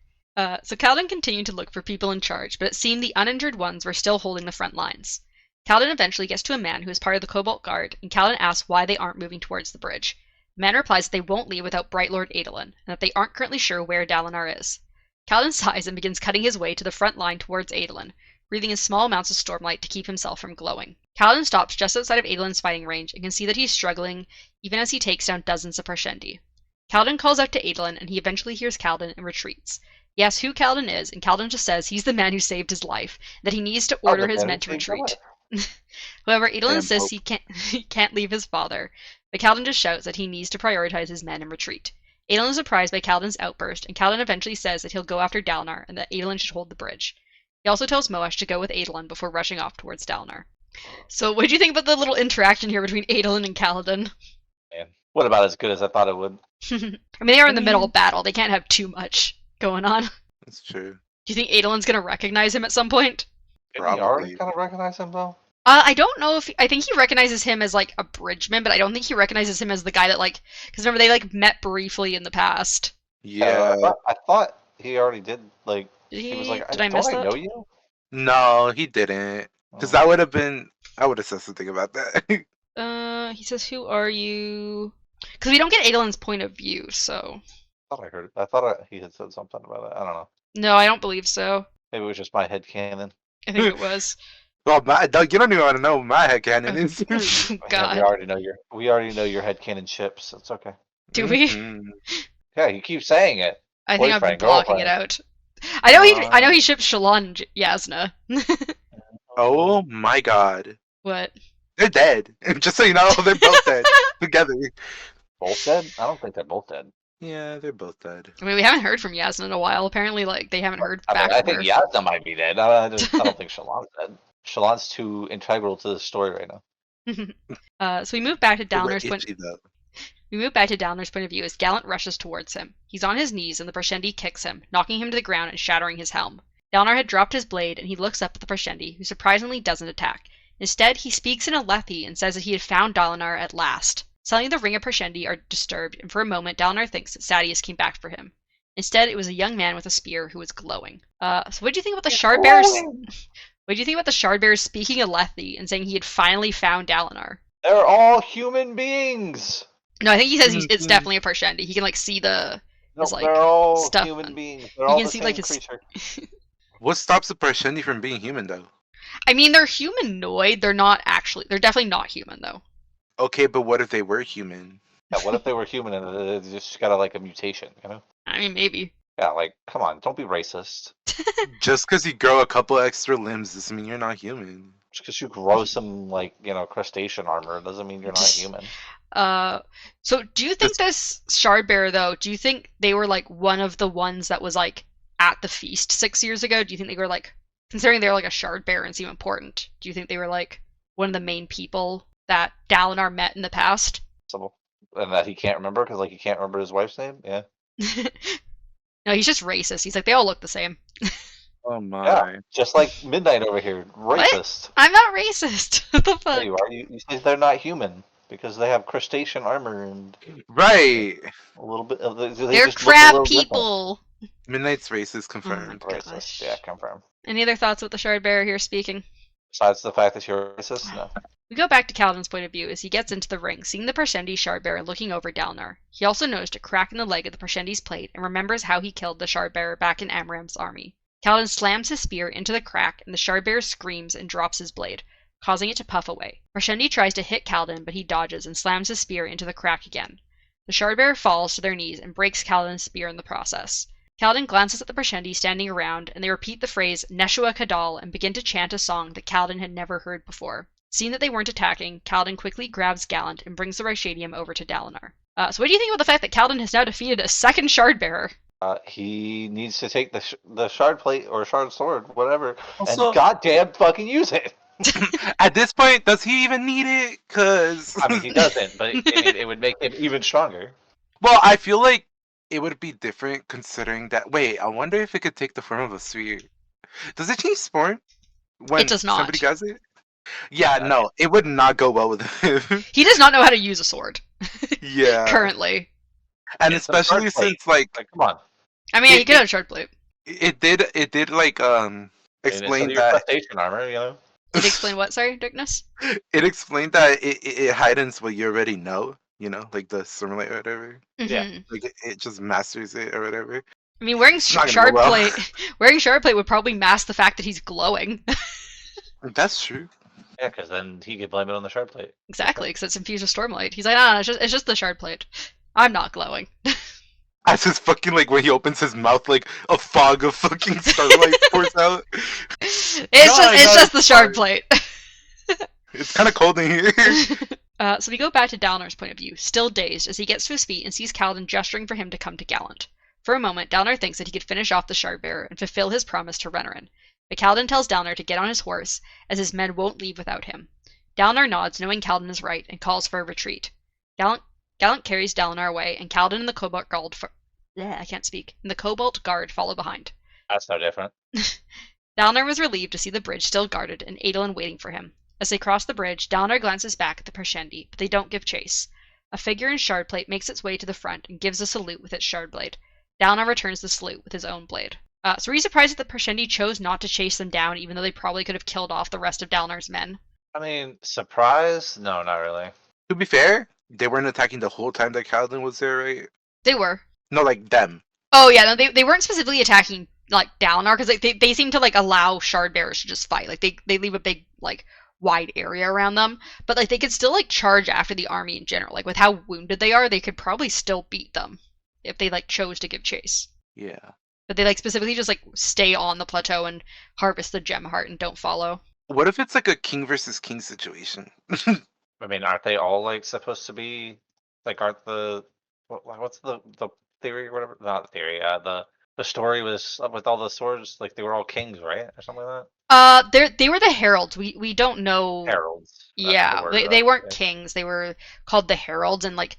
Speaker 2: So Kaladin continued to look for people in charge, but it seemed the uninjured ones were still holding the front lines. Kaladin eventually gets to a man who is part of the Cobalt Guard, and Kaladin asks why they aren't moving towards the bridge. Man replies that they won't leave without Bright Lord Adolin, and that they aren't currently sure where Dalinar is. Kaladin sighs and begins cutting his way to the front line towards Adolin, breathing in small amounts of stormlight to keep himself from glowing. Kaladin stops just outside of Adolin's fighting range and can see that he's struggling even as he takes down dozens of Parshendi. Kaladin calls out to Adolin, and he eventually hears Kaladin and retreats. He asks who Kaladin is, and Kaladin just says he's the man who saved his life, that he needs to order his men to retreat. However, Adolin insists he can't leave his father, but Kaladin just shouts that he needs to prioritize his men and retreat. Adolin is surprised by Kaladin's outburst, and Kaladin eventually says that he'll go after Dalinar and that Adolin should hold the bridge. He also tells Moash to go with Adolin before rushing off towards Dalinar. So what do you think about the little interaction here between Adolin and Kaladin?
Speaker 3: Man, what about as good as I thought it would?
Speaker 2: I mean, they are in the middle of battle. They can't have too much going on.
Speaker 4: That's true.
Speaker 2: Do you think Adolin's going to recognize him at some point?
Speaker 3: Didn't he already kind of recognize him, though?
Speaker 2: I don't know if... I think he recognizes him as, like, a bridgeman, but I don't think he recognizes him as the guy that, like... Because remember, they, like, met briefly in the past.
Speaker 4: Yeah.
Speaker 3: I thought he already did, like...
Speaker 2: Did
Speaker 3: He was like,
Speaker 2: Did I miss
Speaker 3: don't I
Speaker 2: that?
Speaker 3: know you?
Speaker 4: No, he didn't. Because that would have been. I would have said something about that.
Speaker 2: He says, who are you? Because we don't get Adolin's point of view, so...
Speaker 3: I thought I heard it. I thought he had said something about it. I don't know.
Speaker 2: No, I don't believe so.
Speaker 3: Maybe it was just my headcanon.
Speaker 2: I think it was.
Speaker 4: Well, you don't even want to know what my headcanon is.
Speaker 2: Oh,
Speaker 3: Yeah,
Speaker 2: God.
Speaker 3: we already know your headcanon ships. It's okay.
Speaker 2: Do we?
Speaker 4: Mhm.
Speaker 3: Yeah, you keep saying it.
Speaker 2: I think I've been
Speaker 3: Boyfriend,
Speaker 2: blocking it
Speaker 3: girlfriend.
Speaker 2: out. I know he ships Shalon and Yasna.
Speaker 4: Oh my god.
Speaker 2: What?
Speaker 4: They're dead. Just so you know, they're both dead. Together.
Speaker 3: Both dead? I don't think they're both dead.
Speaker 4: Yeah, they're both dead.
Speaker 2: I mean, we haven't heard from Yasna in a while. Apparently, like, they haven't heard back
Speaker 3: I
Speaker 2: from
Speaker 3: think
Speaker 2: her.
Speaker 3: Yasna might be dead. I don't think Shalon's dead. Shalon's too integral to the story right now.
Speaker 2: So we move back to
Speaker 4: They were
Speaker 2: Dalinar's point.
Speaker 4: itchy, though.
Speaker 2: We move back to Dalinar's point of view as Gallant rushes towards him. He's on his knees, and the Parshendi kicks him, knocking him to the ground and shattering his helm. Dalinar had dropped his blade, and he looks up at the Parshendi, who surprisingly doesn't attack. Instead, he speaks in Alethi and says that he had found Dalinar at last. Suddenly, the ring of Parshendi are disturbed, and for a moment, Dalinar thinks that Sadeas came back for him. Instead, it was a young man with a spear who was glowing. So what do you think about the Shardbearers? What do you think about the Shardbearers speaking Alethi and saying he had finally found Dalinar?
Speaker 3: They're all human beings.
Speaker 2: No, I think he says it's definitely a Parshendi. He can like see the
Speaker 3: No,
Speaker 2: his, like,
Speaker 3: they're all
Speaker 2: stuff
Speaker 3: human
Speaker 2: on-
Speaker 3: beings. They're
Speaker 2: you
Speaker 3: all
Speaker 2: can
Speaker 3: the
Speaker 2: see,
Speaker 3: same
Speaker 2: like, his-
Speaker 3: creature.
Speaker 4: What stops the Parshendi from being human, though?
Speaker 2: I mean, they're humanoid. They're not actually. They're definitely not human though.
Speaker 4: Okay, but what if they were human?
Speaker 3: Yeah, what if they were human and they just got like a mutation, you know?
Speaker 2: I mean, maybe.
Speaker 3: Yeah, like, come on, don't be racist.
Speaker 4: Just because you grow a couple extra limbs doesn't mean you're not human.
Speaker 3: Just because you grow some, like, crustacean armor doesn't mean you're not human.
Speaker 2: So do you think this Shardbearer though? Do you think they were like one of the ones that was like at the feast 6 years ago? Do you think they were like, considering they're like a Shardbearer and seem important? Do you think they were like one of the main people that Dalinar met in the past?
Speaker 3: So, and that he can't remember because, like, he can't remember his wife's name? Yeah.
Speaker 2: No, he's just racist. He's like, they all look the same.
Speaker 4: Oh my.
Speaker 3: Yeah, just like Midnight over here. Racist.
Speaker 2: I'm not racist. What the
Speaker 3: Yeah,
Speaker 2: fuck?
Speaker 3: you are. You say they're not human because they have crustacean armor and
Speaker 4: Right.
Speaker 3: a little bit of the.
Speaker 2: They're
Speaker 3: just look a
Speaker 2: crab
Speaker 3: little different.
Speaker 2: people.
Speaker 4: Midnight's race is confirmed.
Speaker 2: Oh my
Speaker 3: Racist.
Speaker 2: Gosh.
Speaker 3: Yeah, confirm.
Speaker 2: Any other thoughts with the Shardbearer here speaking?
Speaker 3: Besides the fact that you're racist, no.
Speaker 2: We go back to Kaladin's point of view as he gets into the ring, seeing the Parshendi Shardbearer looking over Dalinar. He also noticed a crack in the leg of the Parshendi's plate and remembers how he killed the Shardbearer back in Amram's army. Kaladin slams his spear into the crack, and the Shardbearer screams and drops his blade, causing it to puff away. Parshendi tries to hit Kaladin, but he dodges and slams his spear into the crack again. The Shardbearer falls to their knees and breaks Kaladin's spear in the process. Kaladin glances at the Parshendi standing around, and they repeat the phrase Neshua Kadal and begin to chant a song that Kaladin had never heard before. Seeing that they weren't attacking, Kaladin quickly grabs Gallant and brings the Rashadium over to Dalinar. So what do you think about the fact that Kaladin has now defeated a second Shardbearer?
Speaker 3: He needs to take the shard plate or shard sword, whatever,
Speaker 4: Also-
Speaker 3: and goddamn fucking use it.
Speaker 4: At this point, does he even need it? Cause
Speaker 3: I mean, he doesn't, but it would make him even stronger.
Speaker 4: well, I feel like it would be different considering that. Wait, I wonder if it could take the form of a sphere. Does it change form when
Speaker 2: It does not.
Speaker 4: somebody does it? Yeah, no, it would not go well with him.
Speaker 2: He does not know how to use a sword.
Speaker 4: Yeah,
Speaker 2: Currently.
Speaker 4: and
Speaker 3: It's a
Speaker 4: especially
Speaker 3: shard plate.
Speaker 4: since like
Speaker 3: Like, come on.
Speaker 2: I mean,
Speaker 4: It-
Speaker 2: he could have a shard plate.
Speaker 4: it did like explain
Speaker 3: your
Speaker 4: that
Speaker 3: crustacean armor, you know.
Speaker 2: Did it explain what? Sorry, Dickness?
Speaker 4: it explained that it heightens what you already know. you know, like the Stormlight or whatever.
Speaker 3: Yeah.
Speaker 2: Mhm.
Speaker 4: Like it just masters it or whatever.
Speaker 2: I mean, wearing
Speaker 4: It's not gonna
Speaker 2: shard
Speaker 4: go well.
Speaker 2: plate, wearing shard plate would probably mask the fact that he's glowing.
Speaker 4: That's true.
Speaker 3: Yeah, because then he could blame it on the shard plate.
Speaker 2: Exactly, because it's infused with stormlight. He's like, nah, it's just the shard plate. I'm not glowing.
Speaker 4: That's just fucking like when he opens his mouth, like a fog of fucking starlight pours out.
Speaker 2: It's just the shard plate.
Speaker 4: It's kind of cold in here.
Speaker 2: So we go back to Dalnar's point of view, still dazed as he gets to his feet and sees Kaladin gesturing for him to come to Gallant. For a moment, Dalnar thinks that he could finish off the Shardbearer and fulfill his promise to Renarin. But Kaladin tells Dalnar to get on his horse, as his men won't leave without him. Dalnar nods, knowing Kaladin is right, and calls for a retreat. Gallant carries Dalnar away, and Kaladin and the Cobalt Guard And the Cobalt Guard follow behind.
Speaker 3: That's no different.
Speaker 2: Dalnar was relieved to see the bridge still guarded and Adolin waiting for him. As they cross the bridge, Dalnar glances back at the Parshendi, but they don't give chase. A figure in shardplate makes its way to the front and gives a salute with its shard blade. Dalnar returns the salute with his own blade. So were you surprised that the Parshendi chose not to chase them down, even though they probably could have killed off the rest of Dalnar's men?
Speaker 3: I mean, surprise? No, not really.
Speaker 4: To be fair, they weren't attacking the whole time that Kaladin was there, right?
Speaker 2: They were.
Speaker 4: No, like them.
Speaker 2: Oh yeah, no, they weren't specifically attacking like Dalnar because they seem to like allow shard bearers to just fight. Like they leave a big like wide area around them, but like they could still like charge after the army in general. Like with how wounded they are, they could probably still beat them if they like chose to give chase.
Speaker 4: Yeah.
Speaker 2: But they like specifically just like stay on the plateau and harvest the gem heart and don't follow.
Speaker 4: What if it's like a king versus king situation?
Speaker 3: I mean, aren't they all like supposed to be like? Aren't what's the theory or whatever? Not the theory. The story was with all the swords. Like they were all kings, right, or something like
Speaker 2: They were the heralds. We don't know.
Speaker 3: that. Heralds. That's the
Speaker 2: Yeah,
Speaker 3: word,
Speaker 2: they weren't
Speaker 3: yeah.
Speaker 2: kings. They were called the heralds, and like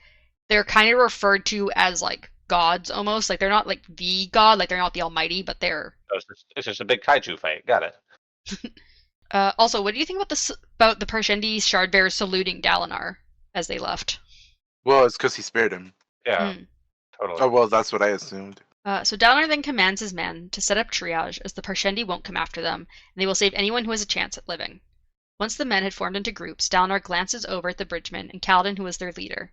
Speaker 2: they're kind of referred to as like gods almost. Like they're not like the god, like they're not the almighty, but they're.
Speaker 3: So it's just a big kaiju fight. Got it.
Speaker 2: Also, what do you think about the Parshendi Shardbearers saluting Dalinar as they left?
Speaker 4: Well, it's because he spared him.
Speaker 3: Yeah,
Speaker 2: Hmm.
Speaker 3: totally.
Speaker 4: Oh, well, that's what I assumed.
Speaker 2: So Dalinar then commands his men to set up triage, as the Parshendi won't come after them, and they will save anyone who has a chance at living. Once the men had formed into groups, Dalinar glances over at the bridgeman and Kaladin, who was their leader.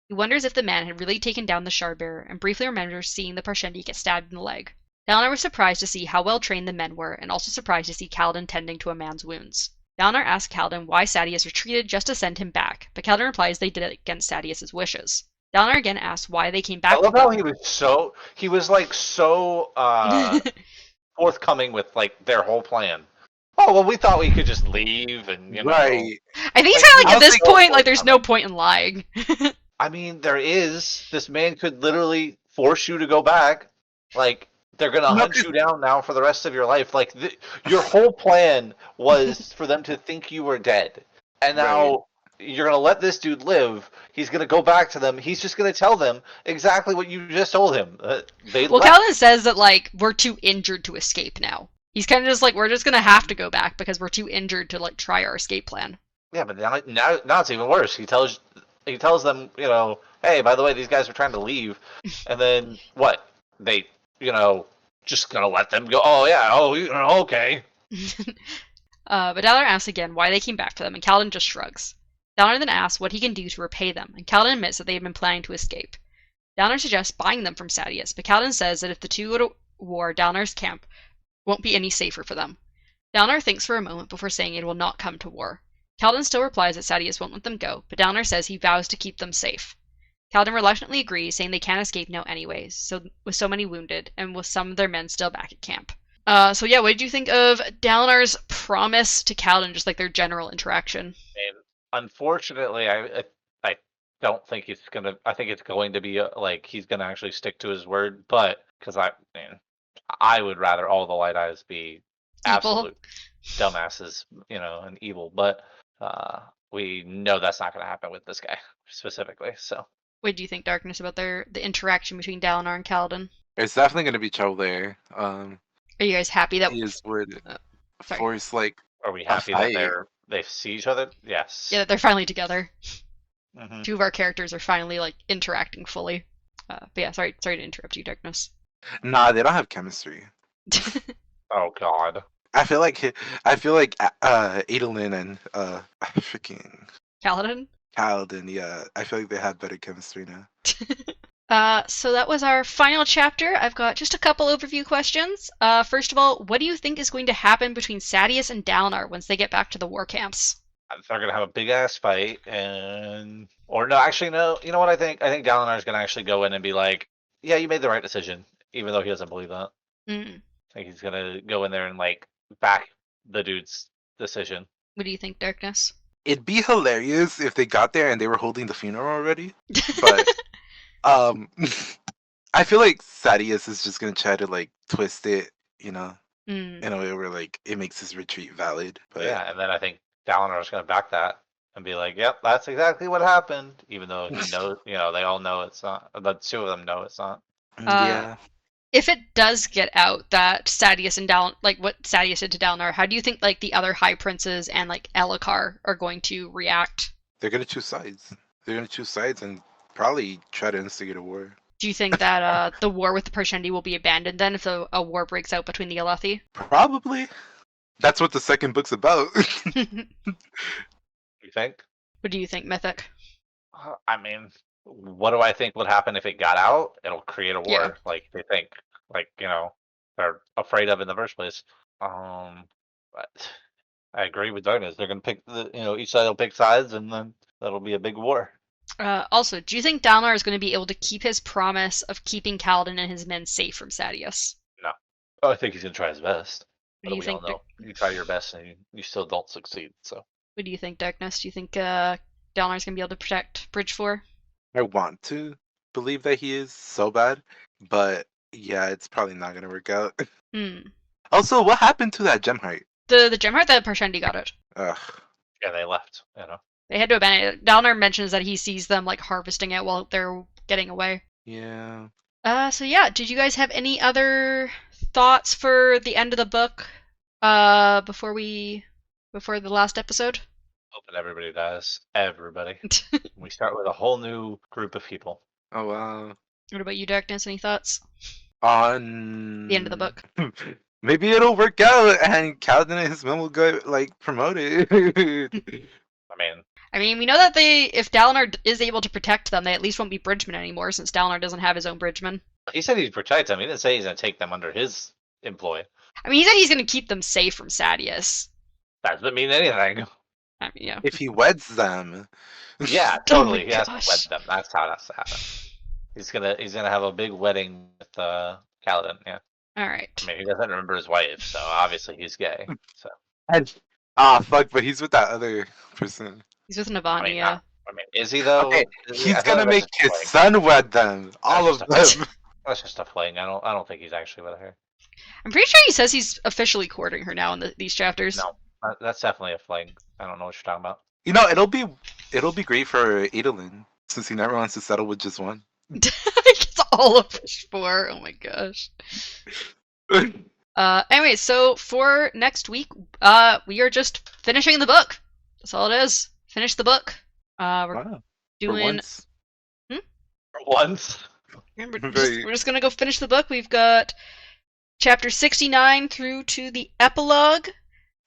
Speaker 2: He wonders if the man had really taken down the Shardbearer, and briefly remembers seeing the Parshendi get stabbed in the leg. Dalinar was surprised to see how well trained the men were, and also surprised to see Kaladin tending to a man's wounds. Dalinar asks Kaladin why Sadeas retreated just to send him back, but Kaladin replies they did it against Sadeas' wishes. Dalinar again asks why they came back.
Speaker 3: I love how he was like so forthcoming with like their whole plan. Oh well, we thought we could just leave and
Speaker 4: Right.
Speaker 2: I think he's
Speaker 3: Like,
Speaker 2: kind of like
Speaker 3: I
Speaker 2: at this
Speaker 3: was thinking-
Speaker 2: point, like there's no point in lying.
Speaker 3: I mean, there is. This man could literally force you to go back. Like they're gonna
Speaker 4: No,
Speaker 3: hunt
Speaker 4: 'cause-
Speaker 3: you down now for the rest of your life. Like your whole plan was for them to think you were dead, and now you're gonna let this dude live. He's gonna go back to them. He's just gonna tell them exactly what you just told him. They
Speaker 2: Well,
Speaker 3: left.
Speaker 2: Kaladin says that like we're too injured to escape now. He's kind of just like we're just gonna have to go back because we're too injured to like try our escape plan.
Speaker 3: Yeah, but now it's even worse. He tells them, hey, by the way, these guys are trying to leave, and then what? They, just gonna let them go. Oh yeah, okay.
Speaker 2: But Dalinar asks again why they came back to them, and Kaladin just shrugs. Dalinar then asks what he can do to repay them, and Kaladin admits that they have been planning to escape. Dalinar suggests buying them from Sadeas, but Kaladin says that if the two go to war, Dalinar's camp won't be any safer for them. Dalinar thinks for a moment before saying it will not come to war. Kaladin still replies that Sadeas won't let them go, but Dalinar says he vows to keep them safe. Kaladin reluctantly agrees, saying they can't escape now anyways, so with so many wounded, and with some of their men still back at camp. So yeah, what did you think of Dalinar's promise to Kaladin, just like their general interaction?
Speaker 3: And unfortunately, I don't think it's gonna. I think it's going to be like he's gonna actually stick to his word. But because I would rather all the Light Eyes be absolute dumbasses, and evil. But we know that's not gonna happen with this guy specifically. So.
Speaker 2: What do you think, Darkness, about the interaction between Dalinar and Kaladin?
Speaker 4: It's definitely going to be trouble there.
Speaker 2: Are you guys happy that?
Speaker 4: He is would
Speaker 2: sorry.
Speaker 4: force like.
Speaker 3: Are we happy that they see each other? Yes.
Speaker 2: Yeah, that they're finally together.
Speaker 3: Mhm.
Speaker 2: Two of our characters are finally like interacting fully. But yeah, sorry to interrupt you, Darkness.
Speaker 4: Nah, they don't have chemistry.
Speaker 3: Oh God.
Speaker 4: I feel like Adolin and freaking
Speaker 2: Kaladin?
Speaker 4: Paladin, yeah. I feel like they have better chemistry now.
Speaker 2: So that was our final chapter. I've got just a couple overview questions. First of all, what do you think is going to happen between Sadeas and Dalinar once they get back to the war camps?
Speaker 3: They're gonna have a big ass fight, or no, actually no. You know what I think? I think Dalinar's gonna actually go in and be like, "Yeah, you made the right decision," even though he doesn't believe that.
Speaker 2: Mm.
Speaker 3: I think he's gonna go in there and like back the dude's decision.
Speaker 2: What do you think, Darkness?
Speaker 4: It'd be hilarious if they got there and they were holding the funeral already. But I feel like Sadeas is just gonna try to like twist it, in a way where like it makes his retreat valid. But
Speaker 3: Yeah, and then I think Dalinar's gonna back that and be like, "Yep, that's exactly what happened," even though he knows. They all know it's not. The two of them know it's not.
Speaker 4: yeah.
Speaker 2: If it does get out that Sadeas and what Sadeas did to Dalinar, how do you think like the other High Princes and like Elhokar are going to react?
Speaker 4: They're gonna choose sides. They're gonna choose sides and probably try to instigate a war.
Speaker 2: Do you think that the war with the Parshendi will be abandoned then if a war breaks out between the Alethi?
Speaker 4: Probably. That's what the second book's about.
Speaker 3: You think?
Speaker 2: What do you think, Mythic?
Speaker 3: I mean, what do I think would happen if it got out? It'll create a war,
Speaker 2: Yeah.
Speaker 3: like they think, they're afraid of in the first place. But I agree with Darkness. They're gonna pick each side will pick sides, and then that'll be a big war.
Speaker 2: Also, do you think Dalinar is going to be able to keep his promise of keeping Kaladin and his men safe from Sadeas?
Speaker 3: No, I think he's gonna try his best.
Speaker 2: What
Speaker 3: But
Speaker 2: do you
Speaker 3: we
Speaker 2: think?
Speaker 3: all know you try your best and you still don't succeed. So
Speaker 2: What do you think, Darkness? Do you think Dalinar's going to be able to protect Bridge 4?
Speaker 4: I want to believe that he is so bad, but yeah, it's probably not gonna work out. Also, what happened to that gem heart?
Speaker 2: The Gemheart that Parshendi got it.
Speaker 4: Ugh.
Speaker 3: yeah, they left.
Speaker 2: They had to abandon it. Dalinar mentions that he sees them like harvesting it while they're getting away.
Speaker 4: Yeah.
Speaker 2: So yeah, did you guys have any other thoughts for the end of the book? Before the last episode?
Speaker 3: Hoping everybody dies. Everybody. We start with a whole new group of people.
Speaker 4: Oh wow.
Speaker 2: What about you, Darkness? Any thoughts?
Speaker 4: On
Speaker 2: The end of the book.
Speaker 4: Maybe it'll work out, and Kaladin and his men will go like promoted.
Speaker 3: I mean,
Speaker 2: we know that if Dalinar is able to protect them, they at least won't be bridgemen anymore, since Dalinar doesn't have his own bridgemen.
Speaker 3: he said he'd protect them. He didn't say he's gonna take them under his employ.
Speaker 2: I mean, he said he's going to keep them safe from Sadeas.
Speaker 3: That doesn't mean anything.
Speaker 2: I mean, yeah.
Speaker 4: If he weds them.
Speaker 3: Yeah,
Speaker 2: Oh
Speaker 3: totally.
Speaker 2: my
Speaker 3: He has to
Speaker 2: gosh.
Speaker 3: wed them. That's how that's to happen. He's gonna have a big wedding with Kaladin. Yeah.
Speaker 2: All right.
Speaker 3: I mean, he doesn't remember his wife, so obviously he's gay. So
Speaker 4: And fuck, but he's with that other person.
Speaker 2: He's with Navani.
Speaker 3: I mean, is he though?
Speaker 4: Okay,
Speaker 3: Is he? I
Speaker 4: he's
Speaker 3: feel
Speaker 4: gonna
Speaker 3: like
Speaker 4: make
Speaker 3: that's
Speaker 4: his
Speaker 3: just a fling.
Speaker 4: son wed them. All of
Speaker 3: That's
Speaker 4: them.
Speaker 3: That's just a fling. I don't think he's actually with her.
Speaker 2: I'm pretty sure he says he's officially courting her now in these chapters.
Speaker 3: No, that's definitely a fling. I don't know what you're talking about.
Speaker 4: It'll be great for Adolin, since he never wants to settle with just one.
Speaker 2: It's all of Bridge 4. Oh my gosh. Anyway, so for next week, we are just finishing the book. That's all it is. Finish the book. We're
Speaker 4: Wow. For
Speaker 2: doing.
Speaker 4: once.
Speaker 3: For once.
Speaker 2: We're just gonna go finish the book. We've got chapter 69 through to the epilogue.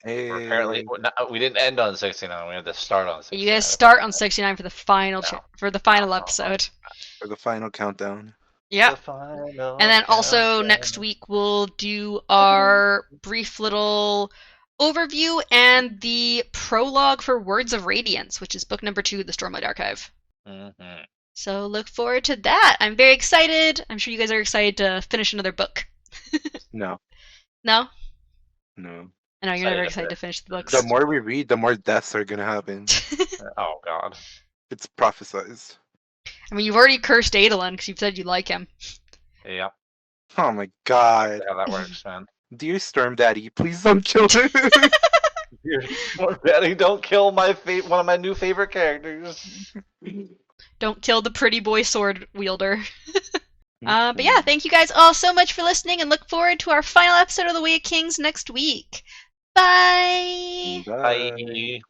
Speaker 4: Hey.
Speaker 3: Apparently, we didn't end on 69. We had to start on 69.
Speaker 2: You guys start on 69 for the final
Speaker 3: No.
Speaker 2: for the final episode.
Speaker 4: For the final countdown.
Speaker 2: Yeah.
Speaker 3: The final
Speaker 2: And then also
Speaker 3: countdown.
Speaker 2: next week we'll do our brief little overview and the prologue for Words of Radiance, which is book number 2 of the Stormlight Archive.
Speaker 3: Mhm.
Speaker 2: So look forward to that. I'm very excited. I'm sure you guys are excited to finish another book.
Speaker 4: No.
Speaker 2: No?
Speaker 4: No.
Speaker 2: I know you're
Speaker 3: Excited
Speaker 2: never
Speaker 3: to
Speaker 2: excited to
Speaker 3: finish.
Speaker 2: finish the books.
Speaker 4: The more we read, the more deaths are gonna happen.
Speaker 3: Oh God.
Speaker 4: It's prophesized.
Speaker 2: I mean, you've already cursed Adolin because you've said you like him.
Speaker 3: Yeah.
Speaker 4: Oh my god.
Speaker 3: How that works, man.
Speaker 4: Dear Storm Daddy, please don't kill her.
Speaker 3: Poor Daddy, don't kill one of my new favorite characters.
Speaker 2: Don't kill the pretty boy sword wielder. But yeah, thank you guys all so much for listening and look forward to our final episode of The Way of Kings next week. Bye!
Speaker 3: Bye.